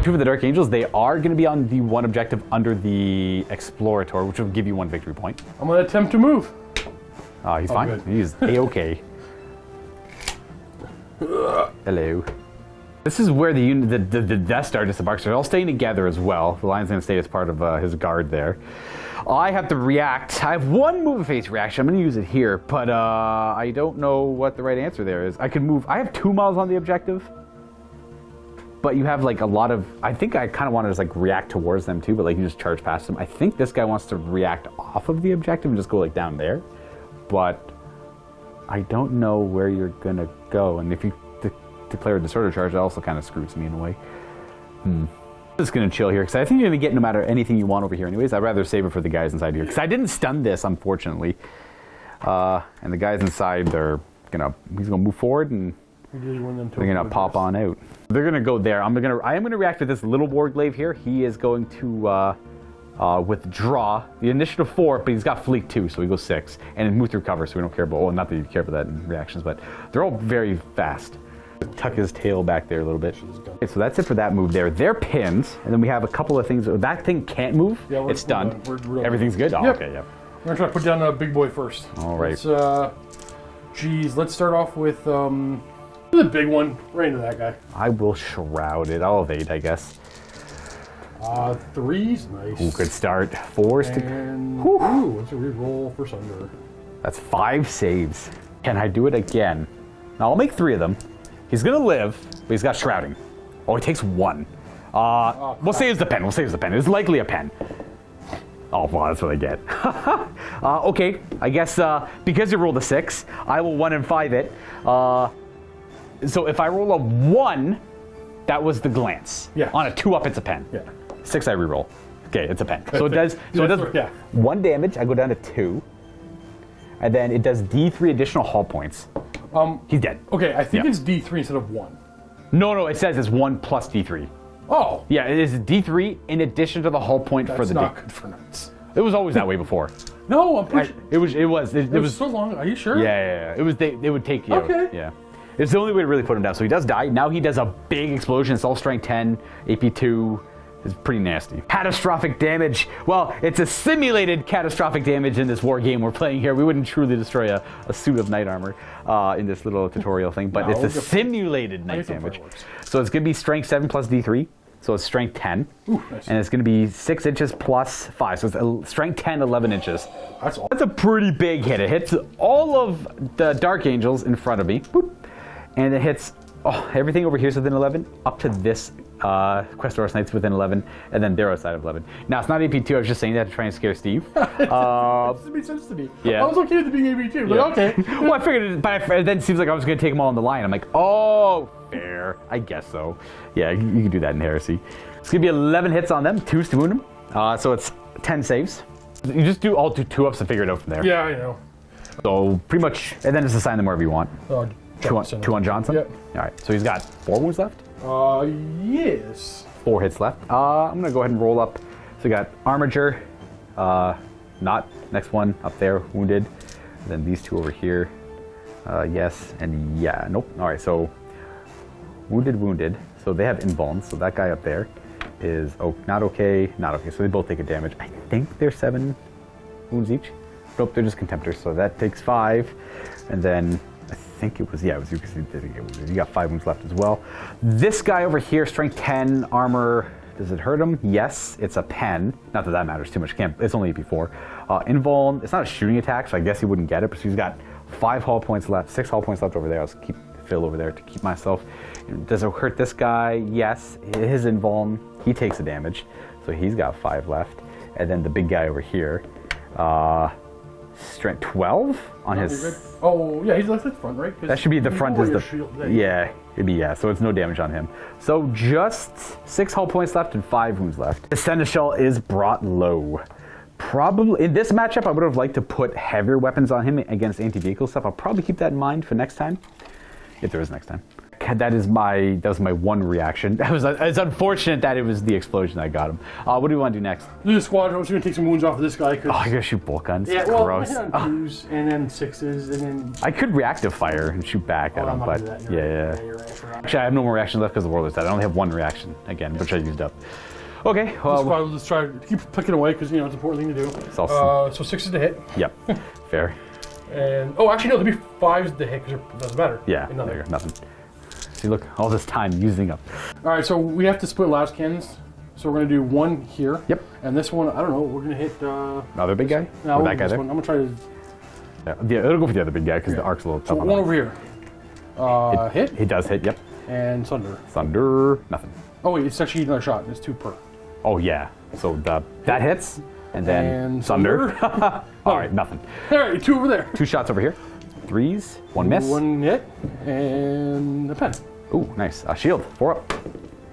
2 of the Dark Angels, they are going to be on the 1 objective under the Explorator, which will give you 1 victory point. I'm going to attempt to move. He's fine. good. He's A-okay. Hello. This is where the Death Star disembarks. They're all staying together as well. The Lion's going to stay as part of his guard there. I have to react. I have 1 move phase reaction. I'm going to use it here, but I don't know what the right answer there is. I can move. I have 2 miles on the objective. But you have like a lot of, I think I kind of want to just like react towards them too, but like you just charge past them. I think this guy wants to react off of the objective and just go like down there. But I don't know where you're going to go. And if you declare a disorder charge, that also kind of screws me in a way. I'm just going to chill here because I think you're going to get no matter anything you want over here anyways. I'd rather save it for the guys inside here because I didn't stun this, unfortunately. And the guys inside, he's going to move forward and they're going to pop on out. They're going to go there. I am going to react to this little Warglaive here. He is going to withdraw the initiative 4, but he's got fleet 2, so he goes 6. And then move through cover, so we don't care about, well, not that you care about that in reactions, but they're all very fast. Tuck his tail back there a little bit. Okay, so that's it for that move there. They're pinned, and then we have a couple of things. That thing can't move. Yeah, it's stunned. We're Everything's good? Oh, yep. okay, yep. We're going to try to put down a big boy first. All right. Let's start off with the big one. Right into that guy. I will shroud it. I'll evade, I guess. 3's nice. Ooh, good start. 4's to... And ooh, let's re-roll for Sunder. That's 5 saves. Can I do it again? Now, I'll make 3 of them. He's going to live, but he's got shrouding. Oh, he takes 1. We'll say it's the pen. It's likely a pen. Oh, well, that's what I get. Okay, I guess because you rolled a 6, I will 1 and 5 it. So if I roll a 1, that was the glance. Yeah. On a 2 up, it's a pen. Yeah. 6, I reroll. Okay, it's a pen. So it does. 1 damage. I go down to 2, and then it does D3 additional hull points. He's dead. Okay, I think it's D3 instead of 1. No, it says it's 1 plus D3. Oh. Yeah, it is D3 in addition to the hull point for the That's not good for Knights. It was always that way before. No, I'm pretty sure. It was so long. Are you sure? Yeah. It was. They would take you. Okay. Out. Yeah. It's the only way to really put him down. So he does die. Now he does a big explosion. It's all strength 10, AP 2. It's pretty nasty. Catastrophic damage. Well, it's a simulated catastrophic damage in this war game we're playing here. We wouldn't truly destroy a suit of knight armor in this little tutorial thing, but it's a simulated knight damage. So it's going to be strength 7 plus D3. So it's strength 10. Ooh, nice. And it's going to be 6 inches plus 5. So it's strength 10, 11 inches. That's a pretty big hit. It hits all of the Dark Angels in front of me. Boop. And it hits everything over here is within 11 up to this Questoris Knights within 11, and then they're outside of 11. Now, it's not AP2, I was just saying that to try and scare Steve. It doesn't make sense to me. Yeah. I was okay with it being AP2, but okay. Well, I figured it, but it then seems like I was going to take them all on the line. I'm like, oh, fair. I guess so. Yeah, you can do that in Heresy. It's going to be 11 hits on them, 2s to wound them. So it's 10 saves. You just do all 2-ups and figure it out from there. Yeah, I know. So pretty much, and then just assign them wherever you want. Two on Johnson? Yep. All right, so he's got 4 wounds left? Yes. 4 hits left. I'm going to go ahead and roll up. So we got Armature, not, next one up there, wounded. And then these 2 over here, yes, and yeah, nope. All right, so wounded. So they have invuln, so that guy up there is not okay. So they both take a damage. I think they're 7 wounds each. Nope, they're just contemptors, so that takes 5. And then I think it was you because he didn't get wounded. You got 5 wounds left as well. This guy over here, strength 10, armor, does it hurt him? Yes, it's a pen. Not that that matters too much. It's only AP4. Invuln, it's not a shooting attack, so I guess he wouldn't get it, but he's got 5 hull points left, 6 hull points left over there. I'll just keep Phil over there to keep myself. Does it hurt this guy? Yes, his invuln, he takes the damage, so he's got 5 left. And then the big guy over here, strength 12 on his. Oh yeah, he's left at front, right? That should be the front is the shield. yeah. It'd be yeah. So it's no damage on him. So just 6 hull points left and 5 wounds left. The Seneschal is brought low. Probably in this matchup, I would have liked to put heavier weapons on him against anti-vehicle stuff. I'll probably keep that in mind for next time, if there is next time. That was my one reaction. It's unfortunate that it was the explosion that got him. What do we want to do next? Do the squadron. We're going to take some wounds off of this guy. Oh, I gotta shoot bolt guns. Yeah, gross. I hit on 2s and then 6s and then. I could reactive fire and shoot back at him, but yeah. You're right. Actually, I have no more reactions left because the Warlord's dead. I only have 1 reaction again, which I used up. Okay, well, let's try to keep picking away because it's an important thing to do. It's awesome. So 6s to hit. Yep, fair. And actually no, there'll be 5s to hit because it doesn't matter. Yeah, there you go, nothing. See, look, all this time using up. All right, so we have to split last cannons. So we're gonna do 1 here. Yep. And this one, I don't know. We're gonna hit. Another big guy. No, or that guy there. I'm gonna try to. Yeah, it'll go for the other big guy because the arc's a little tough. So 1 over here. Hit. He does hit. Yep. And Thunder. Thunder. Nothing. Oh wait, it's actually another shot. It's 2 per. Oh yeah. So that hits, and then Thunder. All right, nothing. All right, 2 over there. 2 shots over here. 3s. 1 miss. 1 hit and a pen. Ooh, nice. Shield. 4 up.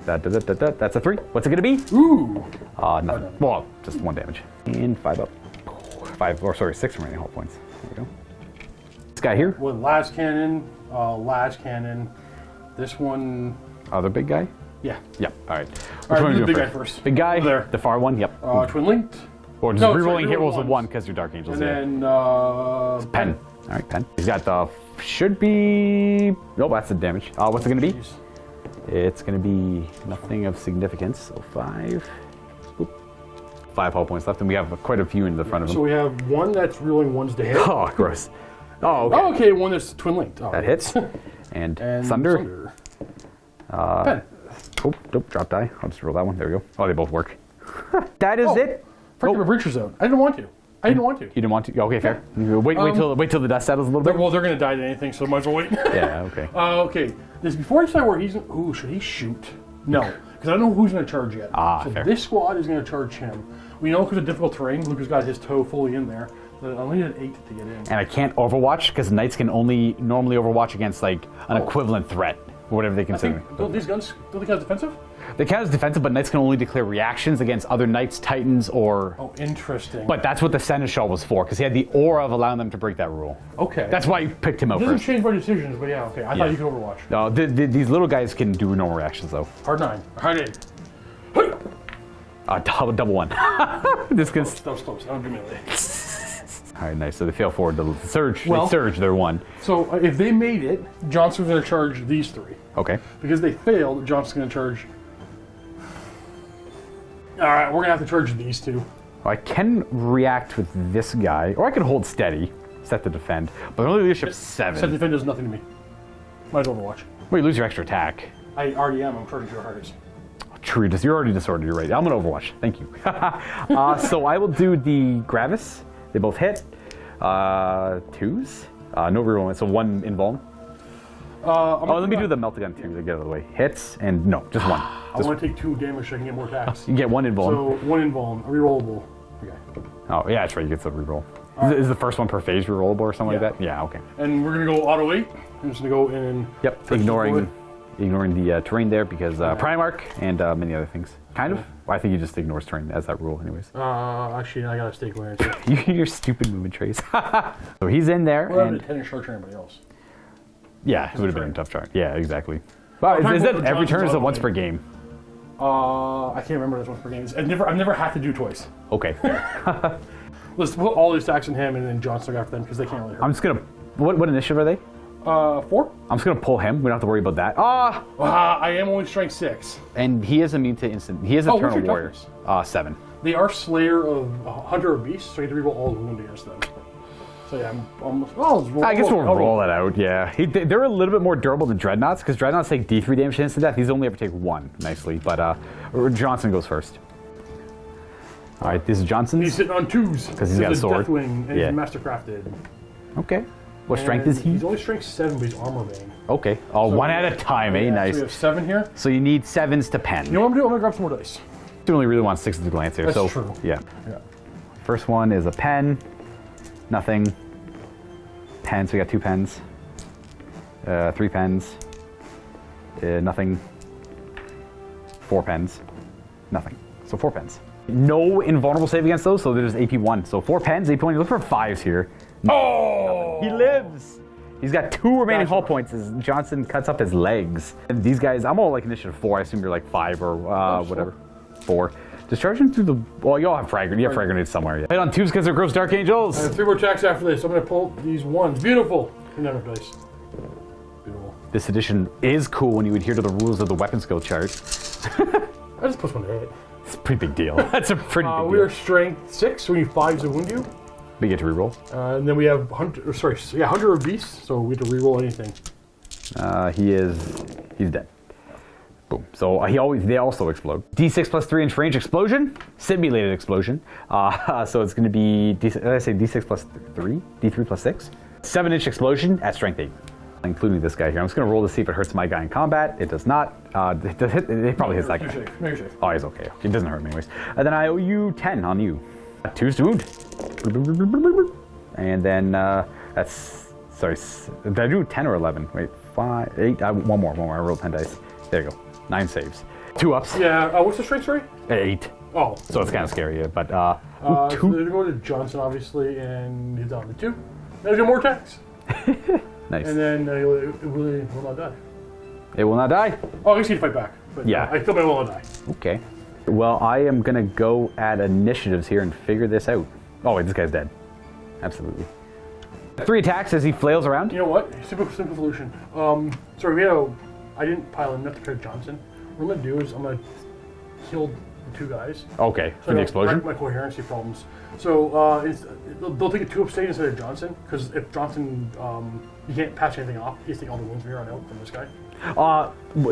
That's a 3. What's it gonna be? Ooh. Nothing. Well, just 1 damage. And 5 up. 6 remaining hull points. There we go. This guy here. With last cannon. This one. Other big guy. Yeah. Yep. All right. All right, one do are the we big doing guy first. Big guy. Over there. The far one. Yep. Twin linked. Or just rerolling hit rolls with 1 because you're Dark Angels. And yeah. then pen. All right, pen. He's got the should be. Nope, that's the damage. What's it gonna be? It's gonna be nothing of significance. So 5. Oop. 5 hull points left, and we have quite a few in the front of him. So we have 1 that's reeling 1s to hit. Oh, gross. Oh, okay. Oh, okay, 1 that's twin linked. Oh. That hits. And Thunder. Pen. Oh, nope, drop die. I'll just roll that one. There we go. Oh, they both work. That is it. Freaking Breacher Zone. I didn't want to. You didn't want to? Okay, fair. Wait till the dust settles a little bit. Well, they're going to die to anything, so might as well wait. Yeah, okay. Okay. Before I decide where he's... Ooh, should he shoot? No, because I don't know who's going to charge yet. So fair. This squad is going to charge him. We know because of difficult terrain, Luka's got his toe fully in there. But I only need an 8 to get in. And I can't Overwatch because Knights can only normally Overwatch against like an equivalent threat, or whatever they consider. Don't these guns count as defensive? They count as defensive, but Knights can only declare reactions against other Knights, Titans, or... Oh, interesting. But that's what the Seneschal was for, because he had the aura of allowing them to break that rule. Okay. That's why you picked him out It doesn't first. change my decisions, but yeah, okay. I thought you could Overwatch. No, these little guys can do normal reactions, though. Hard 9. Hard 8. Double 1. This guy's... That was close. I don't do melee. All right, nice. So they fail forward to surge. Well, they surge, they're 1. So if they made it, Johnson's going to charge these 3. Okay. Because they failed, Johnson's going to charge... All right, we're going to have to charge these 2. I can react with this guy, or I can hold steady, set to defend, but only leadership 7. Set defend does nothing to me. Might as well Overwatch. Well, you lose your extra attack. I already am. I'm charging 2 hardest. True, you're already disordered, you're right. I'm going to Overwatch. Thank you. So I will do the Gravis. They both hit. 2s. No reroll, so 1 invuln. Let me do the Meltagun 2 to get out of the way. Hits, and no, just 1. I want to take 2 damage so I can get more attacks. You get 1 invuln. So 1 invuln, rerollable. Okay. Oh, yeah, that's right. You get the reroll. Is the first one per phase rerollable or something like that? Yeah, okay. And we're going to go auto 8. I'm just going to go in. Yep, ignoring the terrain there because Primarch and many other things. Kind of. Well, I think he just ignores terrain as that rule, anyways. Actually, I got a stake clearance. Your stupid movement trace. So he's in there. Well, and 10 in short turn, anybody else. Yeah, it would have been a tough chart. Yeah, exactly. Wow, is that every turn or is it once per game? I can't remember this once per game. I've never had to do twice. Okay. Let's put all these attacks on him and then Johnson after them because they can't really hurt. I'm just gonna. What initiative are they? 4. I'm just gonna pull him. We don't have to worry about that. I am only strength 6. And he is immune to instant. He is Eternal what's your Warriors. 7. They are Slayer of Hunter of Beasts, so you have to reroll all the wound against them. So yeah, I'm almost. Oh, I guess we'll roll it out. Yeah, they're a little bit more durable than Dreadnoughts because Dreadnoughts take D3 damage to instant death. These only ever take 1, nicely. But Johnson goes first. All right, this is Johnson's. He's sitting on 2s because he's got a sword. Deathwing and he's mastercrafted. Okay. What strength is he? He's only strength 7, but he's armor vein. Okay. Oh, so 1 at a time, eh? Nice. So we have 7 here. So you need 7s to pen. You know what I'm gonna do? I'm gonna grab some more dice. You only really want 6s to glance here. That's true. Yeah. First one is a pen. Nothing. Pen. So we got 2 pens. 3 pens. Nothing. 4 pens. Nothing. So 4 pens. No invulnerable save against those, so there's AP 1. So 4 pens, AP 1. You look for 5s here. Oh! He lives! He's got 2 remaining hull points as Johnson cuts up his legs. And these guys, I'm all like initiative 4. I assume you're like 5 or whatever. 4. Discharging through the. Well, you all have frag. You have frag grenades somewhere. Yeah. Hit on 2s because they're gross Dark Angels. I have 3 more attacks after this. I'm gonna pull these 1s. Beautiful. And then dice. Beautiful. This edition is cool when you adhere to the rules of the weapon skill chart. I just plus 1 to hit. It's a pretty big deal. That's a pretty big deal. We are strength 6, so we need 5s to wound you. We get to reroll. And then we have Hunter of Beasts, so we have to reroll anything. He's dead. Boom. So they also explode. D6 plus 3 inch range explosion, simulated explosion. So it's going to be D6 plus 3, D3 plus 6, 7-inch explosion at strength 8, including this guy here. I'm just going to roll to see if it hurts my guy in combat. It does not. It probably hits that guy. You're safe. Oh, he's okay. It doesn't hurt him anyways. And then I owe you 10 on you. 2s to wound. And then that's, sorry, did I do 10 or 11? Wait, 5, 8, one more. I rolled 10 dice. There you go. 9 saves. 2 ups. Yeah, what's the strength, sorry? 8. Oh. So it's kind of scary, yeah, but 2. So they're going to Johnson, obviously, and he's down to 2. Then do more attacks. Nice. And then it really will not die. It will not die? Oh, I guess he'd fight back. But yeah. I still may will not die. Okay. Well, I am going to go at initiatives here and figure this out. Oh, wait, this guy's dead. Absolutely. 3 attacks as he flails around. You know what? Simple solution. Sorry, I didn't pile enough to protect Johnson. What I'm going to do is I'm going to kill the 2 guys. Okay, So for the explosion? My coherency problems. So they'll take a 2 upstate instead of Johnson, because if Johnson, you can't patch anything off, he's taking all the wounds from here on out from this guy.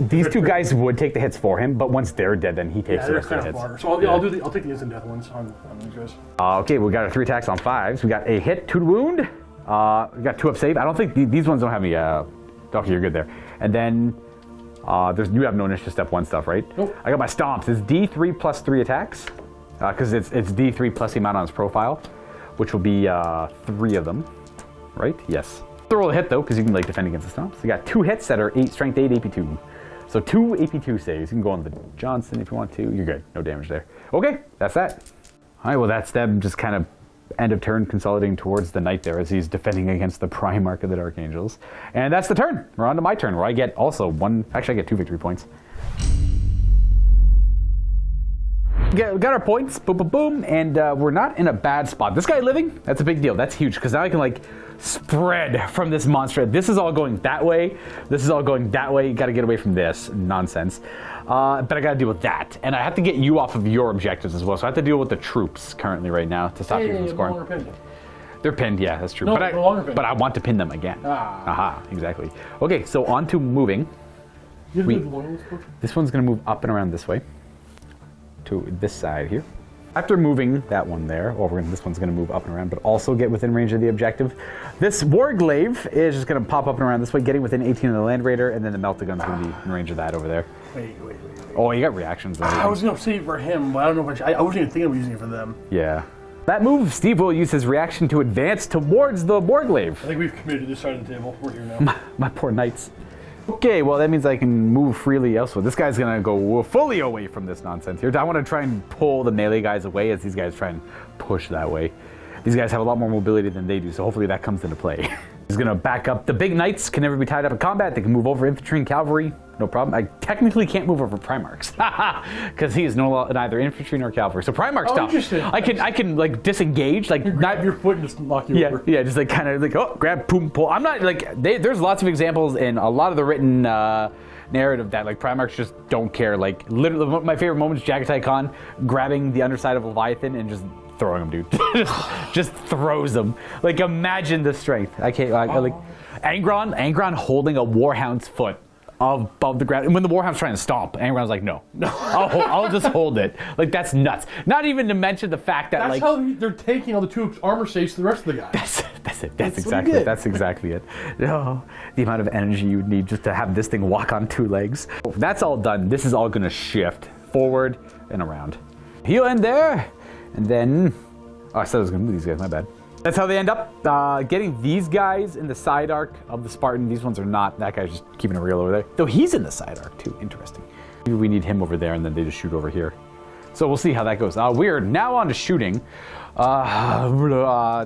These 2 guys would take the hits for him, but once they're dead, then he takes the rest of the hits. Far. So I'll take the instant death ones on these guys. Okay, we got our 3 attacks on 5s. We got a hit, 2 to wound. We got 2 up save. I don't think these ones don't have any. Okay, you're good there. And then you have no initiative step 1 stuff, right? Nope. I got my stomps. It's D3 plus 3 attacks because it's D3 plus the amount on his profile, which will be 3 of them, right? Yes. Roll a hit though, because you can like defend against the stomps. You got 2 hits that are strength 8, AP 2. So 2 AP 2 saves. You can go on the Johnson if you want to. You're good. No damage there. Okay, that's that. All right, well that's them just kind of end of turn consolidating towards the knight there as he's defending against the Primarch of the Dark Angels. And that's the turn. We're on to my turn where I get also 1, actually I get 2 victory points. Got our points, boom, boom, boom, and we're not in a bad spot. This guy living, that's a big deal. That's huge, because now I can like spread from this monster. This is all going that way. This is all going that way. You got to get away from this nonsense. But I got to deal with that. And I have to get you off of your objectives as well. So I have to deal with the troops currently right now to stop you from scoring. They're pinned, yeah, that's true. No, but I want to pin them again. Aha, exactly. Okay, so on to moving. This one's going to move up and around this way. To this side here. After moving that one there, this one's going to move up and around, but also get within range of the objective. This Warglaive is just going to pop up and around this way, getting within 18 of the Land Raider, and then the Meltagun's going to be in range of that over there. Wait. Oh, you got reactions. Though. I was going to save it for him, but I don't know if I wasn't even thinking of using it for them. Yeah. That move, Steve will use his reaction to advance towards the Morglaive. I think we've committed to this side of the table. We're here now. My poor knights. Okay, well, that means I can move freely elsewhere. This guy's going to go fully away from this nonsense here. I want to try and pull the melee guys away as these guys try and push that way. These guys have a lot more mobility than they do, so hopefully that comes into play. He's going to back up. The big knights can never be tied up in combat. They can move over infantry and cavalry. No problem. I technically can't move over Primarchs because he is neither infantry nor cavalry. So Primarch's tough. Interesting. I can like disengage, like grab your foot and just knock you over. Yeah, just like kind of like grab, boom, pull. I'm not like there's lots of examples in a lot of the written narrative that like Primarchs just don't care. Like literally, my favorite moment is Jagatai Khan grabbing the underside of Leviathan and just throwing him, dude. just throws him. Like imagine the strength. I can't like Angron holding a Warhound's foot above the ground. And when the Warhound's trying to stomp, Angron's like, no. I'll just hold it. Like, that's nuts. Not even to mention the fact that, that's like... That's how they're taking all the 2 armor saves to the rest of the guys. That's it. That's exactly it. Oh, the amount of energy you would need just to have this thing walk on 2 legs. That's all done. This is all going to shift forward and around. He'll end there. And then... Oh, I said I was going to move these guys. My bad. That's how they end up getting these guys in the side arc of the Spartan. These ones are not. That guy's just keeping it real over there. Though he's in the side arc too. Interesting. Maybe we need him over there and then they just shoot over here. So we'll see how that goes. We're now on to shooting.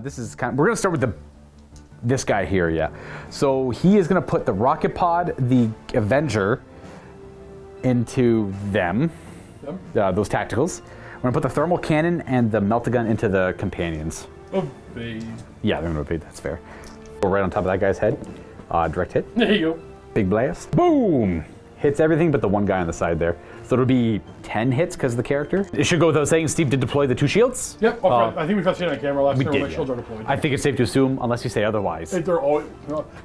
This is kind of, we're going to start with this guy here, yeah. So he is going to put the rocket pod, the Avenger, into them, those tacticals. We're going to put the thermal cannon and the meltagun into the companions. Evade. Yeah, they're going to evade. That's fair. Go right on top of that guy's head. Direct hit. There you go. Big blast. Boom! Hits everything but the one guy on the side there. So it'll be 10 hits because of the character. It should go without saying Steve did deploy the 2 shields. Yep. I think we've got it on camera last time. My shields are deployed. I think it's safe to assume, unless you say otherwise. They're always,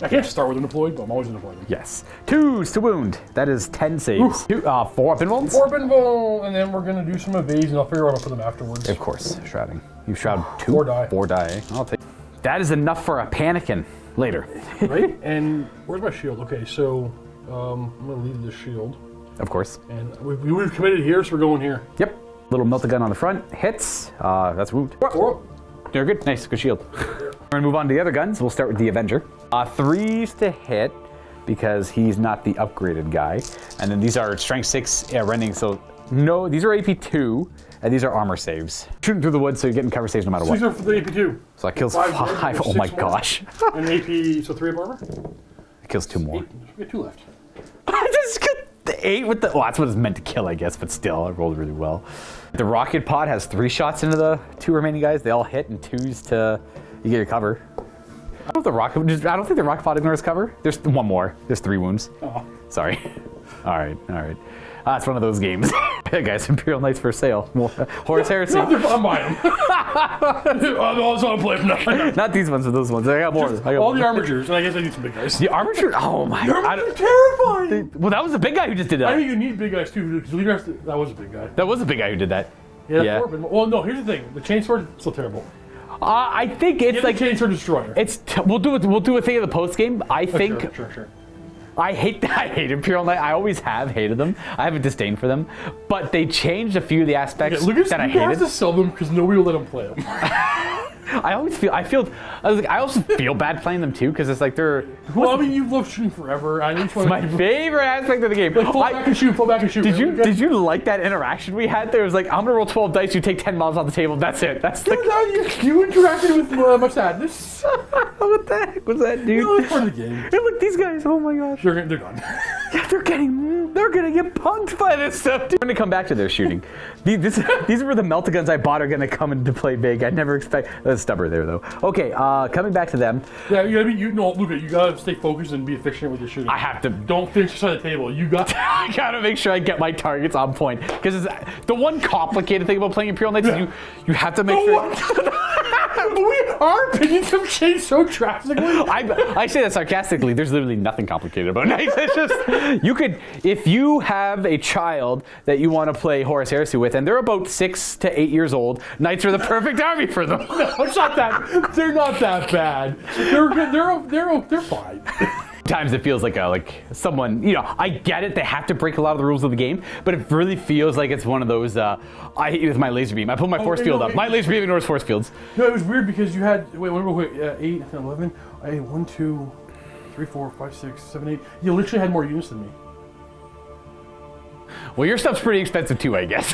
I can't start with them deployed, but I'm always going to deploy them. Yes. 2s to wound. That is 10 saves. 4 up invulns. 4 up invuln, and then we're going to do some evades, and I'll figure out how to put them afterwards. Of course. Shrouding. You shroud 2? 4 die. 4 die. I'll take. That is enough for a panicking later. Right? And where's my shield? Okay, so I'm going to leave this shield. Of course. And we've committed here, so we're going here. Yep. Little meltagun on the front. Hits. That's wound. 4. They're good. Nice. Good shield. We're going to move on to the other guns. We'll start with the Avenger. 3s to hit because he's not the upgraded guy. And then these are strength 6 rending. So no, these are AP 2 and these are armor saves. Shooting through the woods, so you're getting cover saves no matter what. These are for the AP 2. So that kills 5. Oh my gosh. And AP, so 3 of armor? It kills 2 more. We have 2 left. I just killed the 8 with the... Well, that's what it's meant to kill, I guess, but still, I rolled really well. The rocket pod has 3 shots into the 2 remaining guys. They all hit and 2s to... You get your cover. I don't think the rocket pod ignores cover. There's 1 more. There's 3 wounds. Oh. Sorry. All right. It's one of those games. Hey guys, Imperial Knights for sale. Horus Heresy. I'm buying them. I'm also on play them now. Not these ones, but those ones. I got more. All the armatures, and I guess I need some big guys. The armature? Oh my god. They're terrifying. Well, that was the big guy who just did that. I think you need big guys too, because that was a big guy. That was a big guy who did that. Yeah. Well, no, here's the thing. The chainsword, still terrible. I think it's like... the chainsword destroyer. We'll do a thing in the post game. I think... Sure. I hate Imperial Knight. I always have hated them. I have a disdain for them. But they changed a few of the aspects that I hated. Luka has to sell them because nobody will let him play them. I also feel bad playing them too because it's like they're... Well, I mean, you've loved shooting forever. It's my favorite aspect of the game. Like, fall back and shoot. Did you like that interaction we had there? It was like, I'm going to roll 12 dice, you take 10 models off the table, that's it. That's like... You interacted with my sadness. What the heck was that, dude? No, it's part of the game. Hey, look, these guys, oh my gosh. They're done. Yeah, they're gonna get punked by this stuff, dude. I'm gonna come back to their shooting. These were the meltaguns I bought are gonna come into play big. I never expect... That's stubborn there, though. Okay, coming back to them. Yeah, Luka, you gotta stay focused and be efficient with your shooting. I have to. Don't finish inside the table. I gotta make sure I get my targets on point. Because the one complicated thing about playing Imperial Knights is you have to make sure... Our opinions have changed so drastically. I say that sarcastically. There's literally nothing complicated about Knights. It's just, you could, if you have a child that you want to play Horus Heresy with, and they're about 6 to 8 years old, Knights are the perfect army for them. No, it's not that. They're not that bad. They're good. They're fine. Sometimes it feels like someone, I get it, they have to break a lot of the rules of the game, but it really feels like it's one of those, I hit you with my laser beam. I pulled my force field up. My laser beam ignores force fields. No, it was weird because you had, wait, 8, 11, I had 1, 2, 3, 4, 5, 6, 7, 8. You literally had more units than me. Well, your stuff's pretty expensive too, I guess.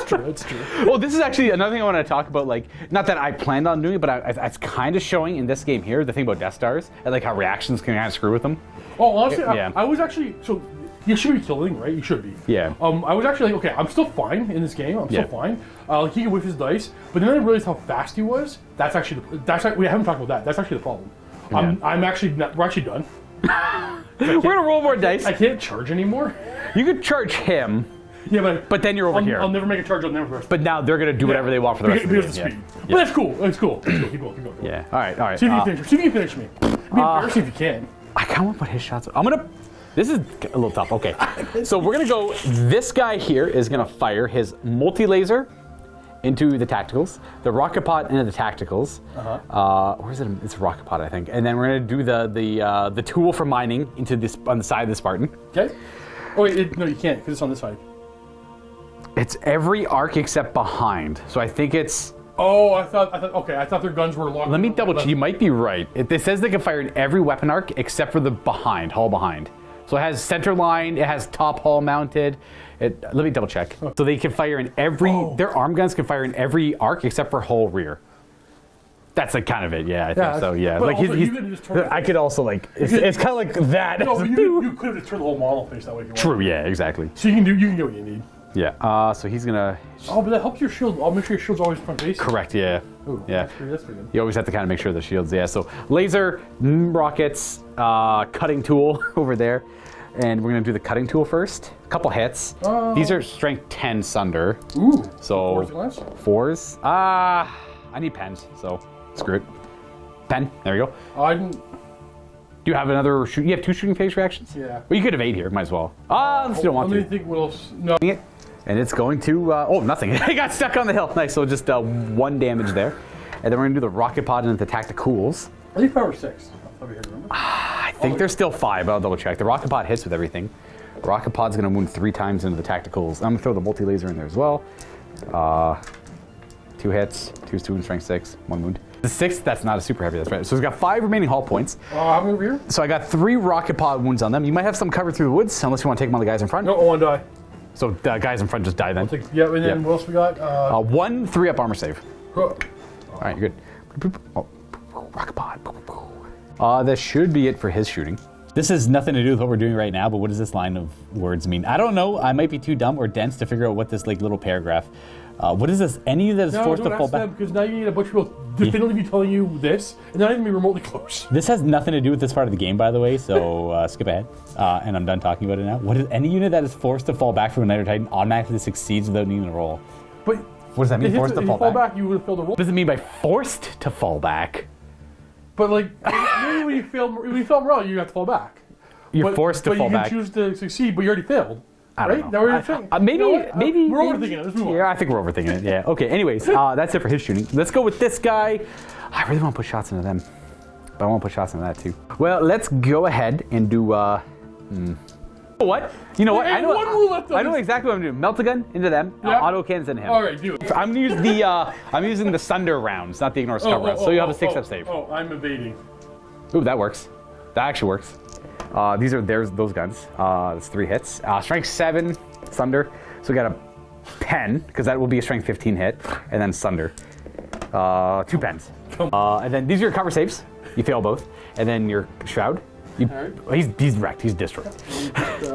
That's true. Well, this is actually another thing I want to talk about. Like, not that I planned on doing it, but it's kind of showing in this game here the thing about Death Stars and like how reactions can kind of screw with them. Oh, honestly, Yeah. I was actually so. You should be killing, right? You should be. Yeah. I was actually like, okay, I'm still fine in this game. I'm still fine. He can whip his dice, but then I realized how fast he was. We haven't talked about that. That's actually the problem. Yeah. We're actually done. We're gonna roll more dice. I can't charge anymore. You could charge him, Yeah, but then you're over here. I'll never make a charge on them. But now they're gonna do whatever they want for the rest of the game. Because of the speed. But that's cool. That's cool. Keep going. Yeah. All right. See if you can finish me. It'd be embarrassing if you can. I kind of want to put his shots. This is a little tough. Okay. So we're gonna go. This guy here is gonna fire his multi-laser into the tacticals, the rocket pod into the tacticals. Where is it? It's rocket pod, I think. And then we're gonna do the tool for mining into this on the side of the Spartan. Okay. Oh wait, no, you can't because it's on this side. It's every arc except behind. So I think it's. Oh, I thought their guns were locked. Let me double check. You might be right. It says they can fire in every weapon arc except for the hull behind. So it has center line. It has top hull mounted. Let me double check. So they can fire in every. Their arm guns can fire in every arc except for hull rear. That's like kind of it. Yeah, I think so. Yeah, but like also, you could just turn I could also like. It's kind of like that. No, you could have just turned the whole model face that way if you True. Yeah. Exactly. So you can get what you need. Yeah. So he's gonna. Oh, but that helps your shield. I'll make sure your shield's always front facing. Correct. Yeah. Ooh, Yeah. That's pretty good. You always have to kind of make sure the shields. Yeah. So laser, rockets, cutting tool over there. And we're gonna do the cutting tool first. A couple hits. These are strength 10 sunder. Ooh. So fours. I need pens, so screw it. Pen. There you go. I didn't. Do you have another shoot? You have 2 shooting phase reactions? Yeah. Well, you could have 8 here. Might as well. Still want Let to. me think what else. No. And it's going to. Nothing. It got stuck on the hill. Nice. So just 1 damage there. And then we're gonna do the rocket pod into the tacticals. I think power 6. Remember? I think there's still 5, but I'll double check. The rocket pod hits with everything. Rocket pod's gonna wound 3 times into the tacticals. I'm gonna throw the multi-laser in there as well. 2 hits, 2's 2 and strength 6, 1 wound. The 6th, that's not a super heavy, that's right. So we've got 5 remaining hull points. How many over here? So I got 3 rocket pod wounds on them. You might have some covered through the woods, unless you want to take them on the guys in front. No, I want to die. So the guys in front just die then. Yeah, and then what else we got? 1 3-up armor save. All right, you're good. Oh, rocket pod. This should be it for his shooting. This has nothing to do with what we're doing right now, but what does this line of words mean? I don't know. I might be too dumb or dense to figure out what this little paragraph. What is this? Any that is forced to fall back? Because now you need a bunch of people definitively telling you this, and not even be remotely close. This has nothing to do with this part of the game, by the way. So skip ahead, and I'm done talking about it now. What is any unit that is forced to fall back from a Knight or Titan automatically succeeds without needing to roll? But what does that mean? Forced to fall back? You would have failed a roll. What does it mean by forced to fall back? But like, maybe when you fail roll, you have to fall back. You're forced to fall back. But you can choose to succeed, but you already failed. I don't know. Maybe we're overthinking it. Let's move on. Yeah, I think we're overthinking it. Yeah. Okay. Anyways, that's it for his shooting. Let's go with this guy. I really want to put shots into them, but I want to put shots into that too. Well, let's go ahead and do. What? You know what? I know exactly what I'm doing. Melt a gun into them. Yeah. Auto cannons into him. All right, do it. I'm gonna use the. I'm using the Sunder rounds, not the ignore cover rounds. So you have a 6-up save. Oh, I'm evading. Ooh, that works. That actually works. These are those guns. That's 3 hits. Strength 7, Sunder. So we got a pen, because that will be a strength 15 hit, and then Sunder. 2 pens. And then these are your cover saves. You fail both. And then your Shroud. He's wrecked. He's destroyed.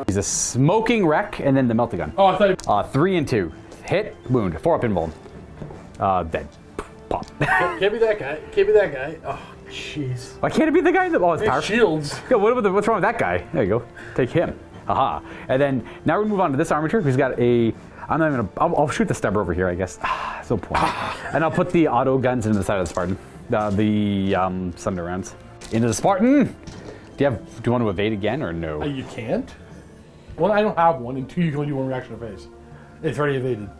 He's a smoking wreck, and then the melta gun. Oh, I thought 3 and 2. Hit, wound. 4-up invuln. Dead. Pop. Can't be that guy. Can't be that guy. Oh, jeez. Why can't it be the guy that? Oh, it's powerful. Shields. Yeah, what's wrong with that guy? There you go. Take him. Aha. And then now we move on to this armature who's got a. I'm not even gonna. I'll shoot the stubber over here, I guess. So point. And I'll put the auto guns into the side of the Spartan. The Sunder rounds into the Spartan. Do you want to evade again or no? You can't. One, I don't have one, and 2, you can only do 1 reaction to phase. It's already evaded.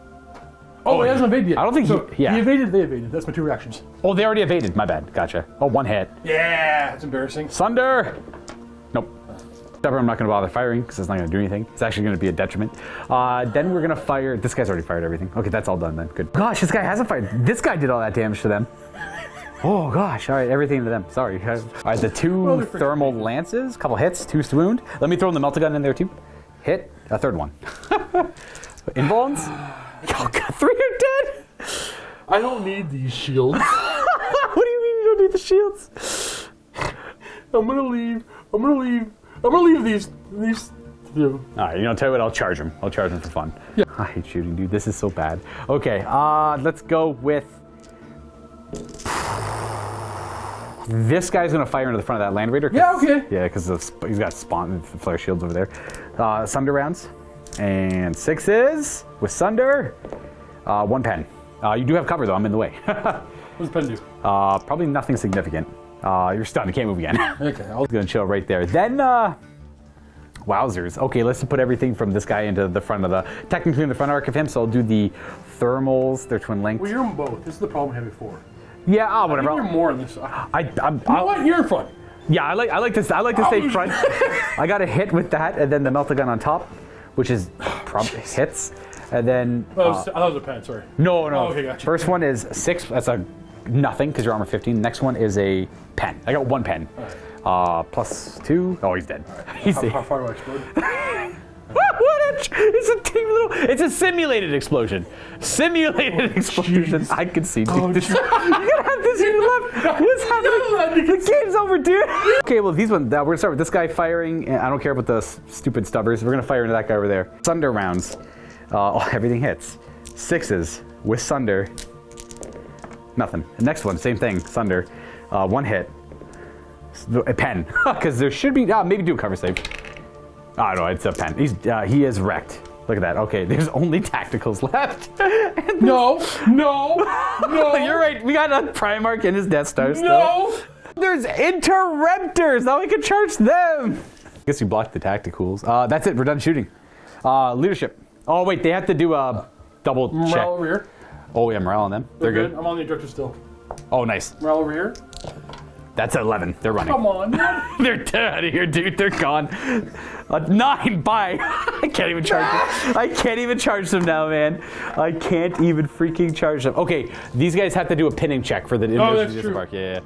Oh, he hasn't evaded yet. I don't think he evaded, they evaded. That's my 2 reactions. Oh, they already evaded. My bad. Gotcha. Oh, 1 hit. Yeah, that's embarrassing. Sunder. Stubborn, I'm not going to bother firing because it's not going to do anything. It's actually going to be a detriment. Then we're going to fire. This guy's already fired everything. Okay, that's all done then. Good. Gosh, this guy hasn't fired. This guy did all that damage to them. Oh gosh, all right, everything to them. Sorry. All right, the 2 thermal lances, couple hits, 2 swooned. Let me throw the melta gun in there too. Hit, a 3rd one. Invulns. Oh god, 3 are dead. I don't need these shields. What do you mean you don't need the shields? I'm gonna leave these. All right, you know, tell you what, I'll charge him. I'll charge him for fun. Yeah. I hate shooting, dude. This is so bad. Okay, let's go with. This guy's gonna fire into the front of that Land Raider. Yeah, okay. Yeah, because he's got spawn flare shields over there. Sunder rounds. And 6s with Sunder. 1 pen. You do have cover though, I'm in the way. What does pen do? Probably nothing significant. You're stunned, you can't move again. Okay, I'm gonna chill right there. Then, wowzers. Okay, let's put everything from this guy into the front of the, technically in the front arc of him, so I'll do the thermals, they're twin linked. Well, you're in both. This is the problem we had before. Yeah, whatever. I think you're more on this side. You know what? You're in front. Yeah, I like to stay front. I got a hit with that, and then the melta gun on top, which is probably hits. And then I thought it was a pen, sorry. no. Oh, okay, gotcha. First one is 6. That's a nothing because you're armor 15. Next one is a pen. I got 1 pen. Plus 2. Oh, he's dead. Right. He's How far do I explode? It's a team little. It's a simulated explosion. Simulated explosion. Jeez. I can see. Dude, Oh, this, you gotta have this in your left. What's happening? The game's over, dude. Okay, well these ones. We're gonna start with this guy firing. And I don't care about the stupid stubbers. We're gonna fire into that guy over there. Sunder rounds. Everything hits. 6s with Sunder. Nothing. The next one, same thing. Sunder. 1 hit. A pen. Because there should be. Maybe do a cover save. Oh no, it's a pen. He is wrecked. Look at that. Okay, there's only tacticals left. No. You're right. We got a Primarch in his Death Star still. No. There's Interruptors. Now we can charge them. I guess you blocked the tacticals. That's it. We're done shooting. Leadership. Oh wait, they have to do a double check. Morale over here. Oh yeah, morale on them. They're good. I'm on the objective still. Oh nice. Morale over here. That's 11. They're running. Come on. They're dead out of here, dude. They're gone. 9. Bye. I can't even charge them. I can't even charge them now, man. I can't even freaking charge them. Okay, these guys have to do a pinning check for the. Oh, that's true. Park. Yeah.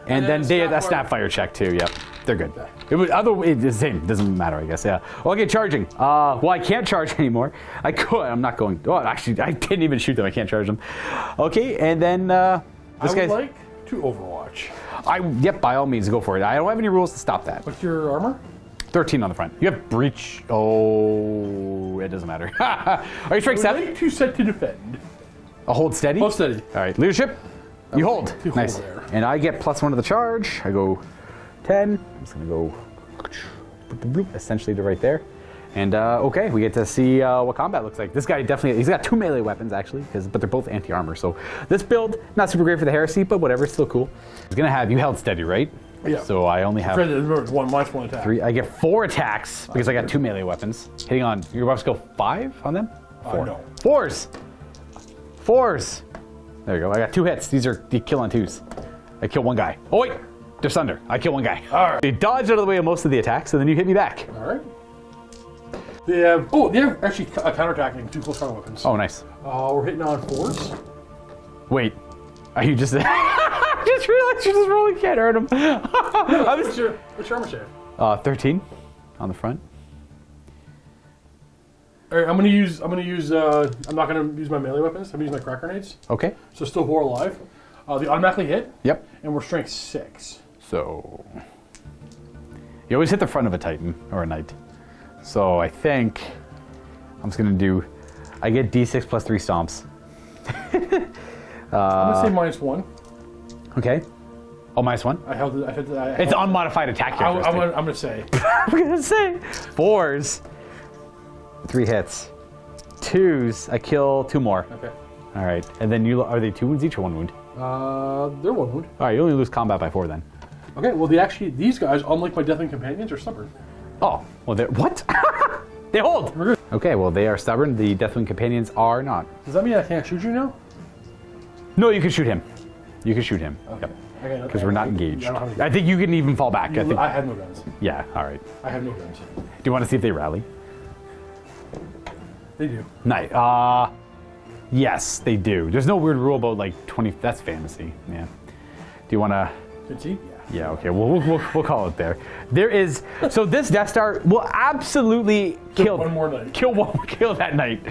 And then they a snap fire check too. Yep. They're good. It was it's the same. Doesn't matter, I guess. Yeah. Okay, charging. Well, I can't charge anymore. I could. I'm not going. Oh, actually, I didn't even shoot them. I can't charge them. Okay, and then this I guy's. would like to Overwatch. Yep, by all means, go for it. I don't have any rules to stop that. What's your armor? 13 on the front. You have breach. Oh, it doesn't matter. Are you strike 7? Like 2 set to defend. A hold steady? Hold steady. All right, leadership. You hold. You Nice. hold there. And I get +1 to the charge. I go 10. I'm just going to go essentially to right there. And okay, we get to see what combat looks like. This guy definitely, he's got 2 melee weapons actually, but they're both anti-armor. So this build, not super great for the Heresy, but whatever, it's still cool. He's gonna have, you held steady, right? Yeah. So I only have minus 1 attack. 3. I get 4 attacks because I got 2 melee weapons. Hitting on, your buffs go 5 on them? 4. No. 4s! There you go, I got 2 hits. These are the kill on 2s. I kill 1 guy. Oh wait, they're Sunder. I kill 1 guy. All right. They dodge out of the way of most of the attacks, and then you hit me back. All right. They have actually counterattacking 2 close combat weapons. Oh, nice. We're hitting on 4s. Wait, are you just? I just realized you just really can't hurt him. What's your armor save? 13 on the front. All right, I'm not gonna use my melee weapons. I'm gonna use my crack grenades. Okay. So still 4 alive. They automatically hit. Yep. And we're strength 6. So you always hit the front of a Titan or a Knight. So I think I'm just gonna do. I get D6 plus 3 stomps. I'm gonna say -1. Okay. Oh, -1. I held it. It's unmodified attack I'm characteristic. gonna say. I'm gonna say 4s. 3 hits. 2s. I kill 2 more. Okay. All right. And then are they 2 wounds each or 1 wound? They're 1 wound. All right. You only lose combat by 4 then. Okay. Well, these guys, unlike my Deathwing companions, are stubborn. Oh. Well, they're what? They hold. We're good. Okay. Well, they are stubborn. The Deathwing companions are not. Does that mean I can't shoot you now? No, you can shoot him. You can shoot him. Okay. Yep. Because we're not engaged. I don't have any I think you can even fall back. I think. I have no guns. Yeah. All right. I have no guns. Do you want to see if they rally? They do. Nice. Yes, they do. There's no weird rule about like 20. That's fantasy. Yeah. Do you want to? Did she? Yeah. Okay. Well, we'll call it there. There is. So this Death Star will absolutely kill one more knight. Kill that knight,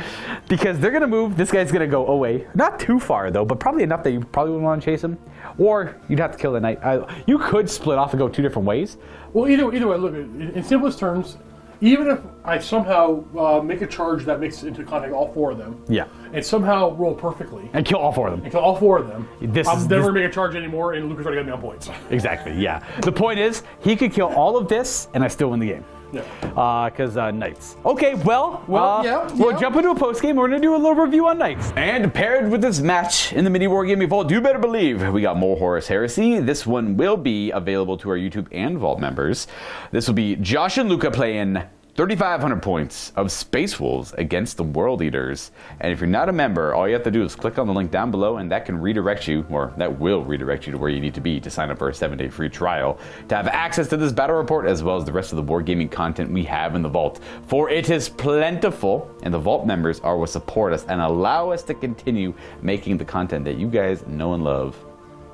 because they're gonna move. This guy's gonna go away. Not too far though, but probably enough that you probably wouldn't want to chase him. Or you'd have to kill the knight. You could split off and go 2 different ways. Well, either way, look, in simplest terms, even if I somehow make a charge that makes into contact all 4 of them, Yeah. and somehow roll perfectly, And kill all 4 of them. and kill all 4 of them, This I'm is- never this- going to make a charge anymore, and Luka's already got me on points. Exactly. Yeah. The point is, he could kill all of this, and I still win the game. Yeah. Because knights. Okay, well, yeah. we'll jump into a post game. We're gonna do a little review on knights. And paired with this match in the MiniWarGaming Vault, you better believe we got more Horus Heresy. This one will be available to our YouTube and Vault members. This will be Josh and Luka playing 3,500 points of Space Wolves against the World Eaters. And if you're not a member, all you have to do is click on the link down below, and that can redirect you, or that will redirect you to where you need to be to sign up for a 7-day free trial to have access to this battle report as well as the rest of the wargaming content we have in the Vault. For it is plentiful, and the Vault members are what support us and allow us to continue making the content that you guys know and love.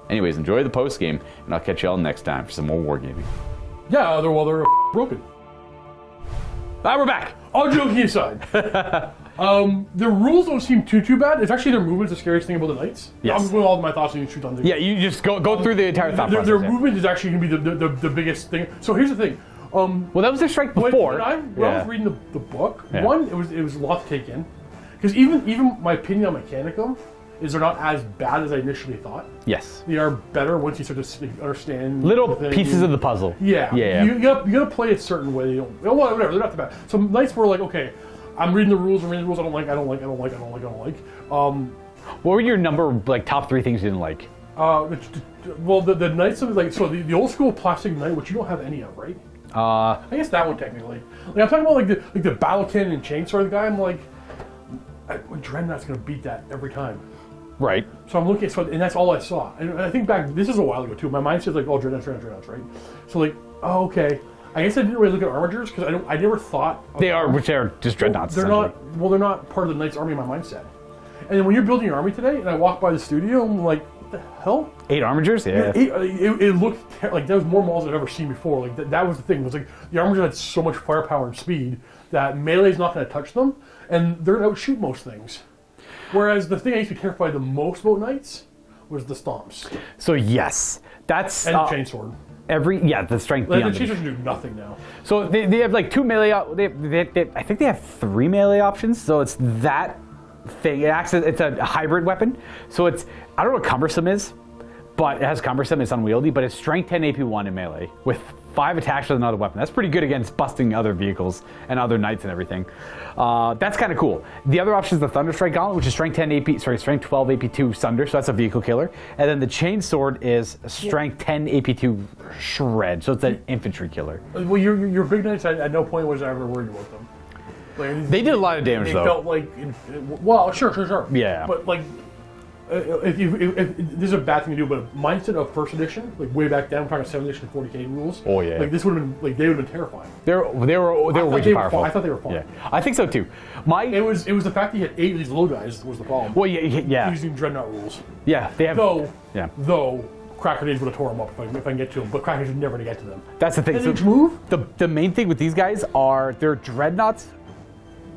Anyways, enjoy the post game, and I'll catch you all next time for some more wargaming. Yeah, they're broken. We're back. All joking aside, the rules don't seem too bad. It's actually their movement's the scariest thing about the knights. Yes. I'm going all of my thoughts and you shoot on the. Yeah, you just go through the entire thought process. Their yeah. movement is actually going to be the biggest thing. So here's the thing. Well, that was their strike before. When I was reading the book, Yeah. one, it was a lot to take in. Because even my opinion on Mechanicum is they're not as bad as I initially thought. Yes. They are better once you start to understand Little the thing. pieces of the puzzle. Yeah. Yeah. You gotta play it a certain way. Well, whatever. They're not that bad. So knights were like, okay, I'm reading the rules. I don't like. What were your top 3 things you didn't like? Well, the knights of like the old school plastic knight, which you don't have any of, right? I guess that one technically. Like I'm talking about like the battle cannon and chainsaw guy. I'm like, Dreadnought's gonna beat that every time. Right. So I'm looking at and that's all I saw. And I think back, this is a while ago too. My mind says like, oh, Dreadnoughts, right? So like, oh, okay. I guess I didn't really look at armigers because I never thought They are, which are just dreadnoughts. They're not part of the Knight's army in my mindset. And then when you're building your army today, and I walk by the studio, I'm like, what the hell? 8 armigers? Yeah. It looked like there was more models I've ever seen before. Like that was the thing. It was like the armigers had so much firepower and speed that melee's not going to touch them, and they're going to outshoot most things. Whereas the thing I used to be terrified the most about knights was the stomps So yes, that's and the chainsword. The strength Like, beyond the them. chainsword do nothing now. So they have like 2 melee. I think they have 3 melee options. So it's that thing. It's a hybrid weapon. So I don't know what cumbersome is, but it has cumbersome. It's unwieldy, but it's strength 10 AP 1 in melee with 5 attacks with another weapon. That's pretty good against busting other vehicles and other knights and everything. That's kind of cool. The other option is the Thunderstrike Gauntlet, which is strength 12 AP 2 Sunder, so that's a vehicle killer. And then the Chainsword is strength 10 AP 2 Shred, so it's an infantry killer. Well, your big knights, at no point was I ever worried about them. Like, They did a lot of damage they though. felt like, well, sure. Yeah. But like, if this is a bad thing to do, but mindset of first edition, like way back then, I'm talking 7th edition 40k rules. Oh, yeah. Like this would have been like they would have been terrifying. They were way too powerful. I thought they were fun. Yeah, I think so too. It was the fact that you had 8 of these little guys was the problem. Well, yeah. Using Dreadnought rules. Yeah, they have. Though Cracker Days would have tore them up if I can get to them, but Cracker Days would never get to them. That's the thing. And each move? The main thing with these guys are they're dreadnoughts,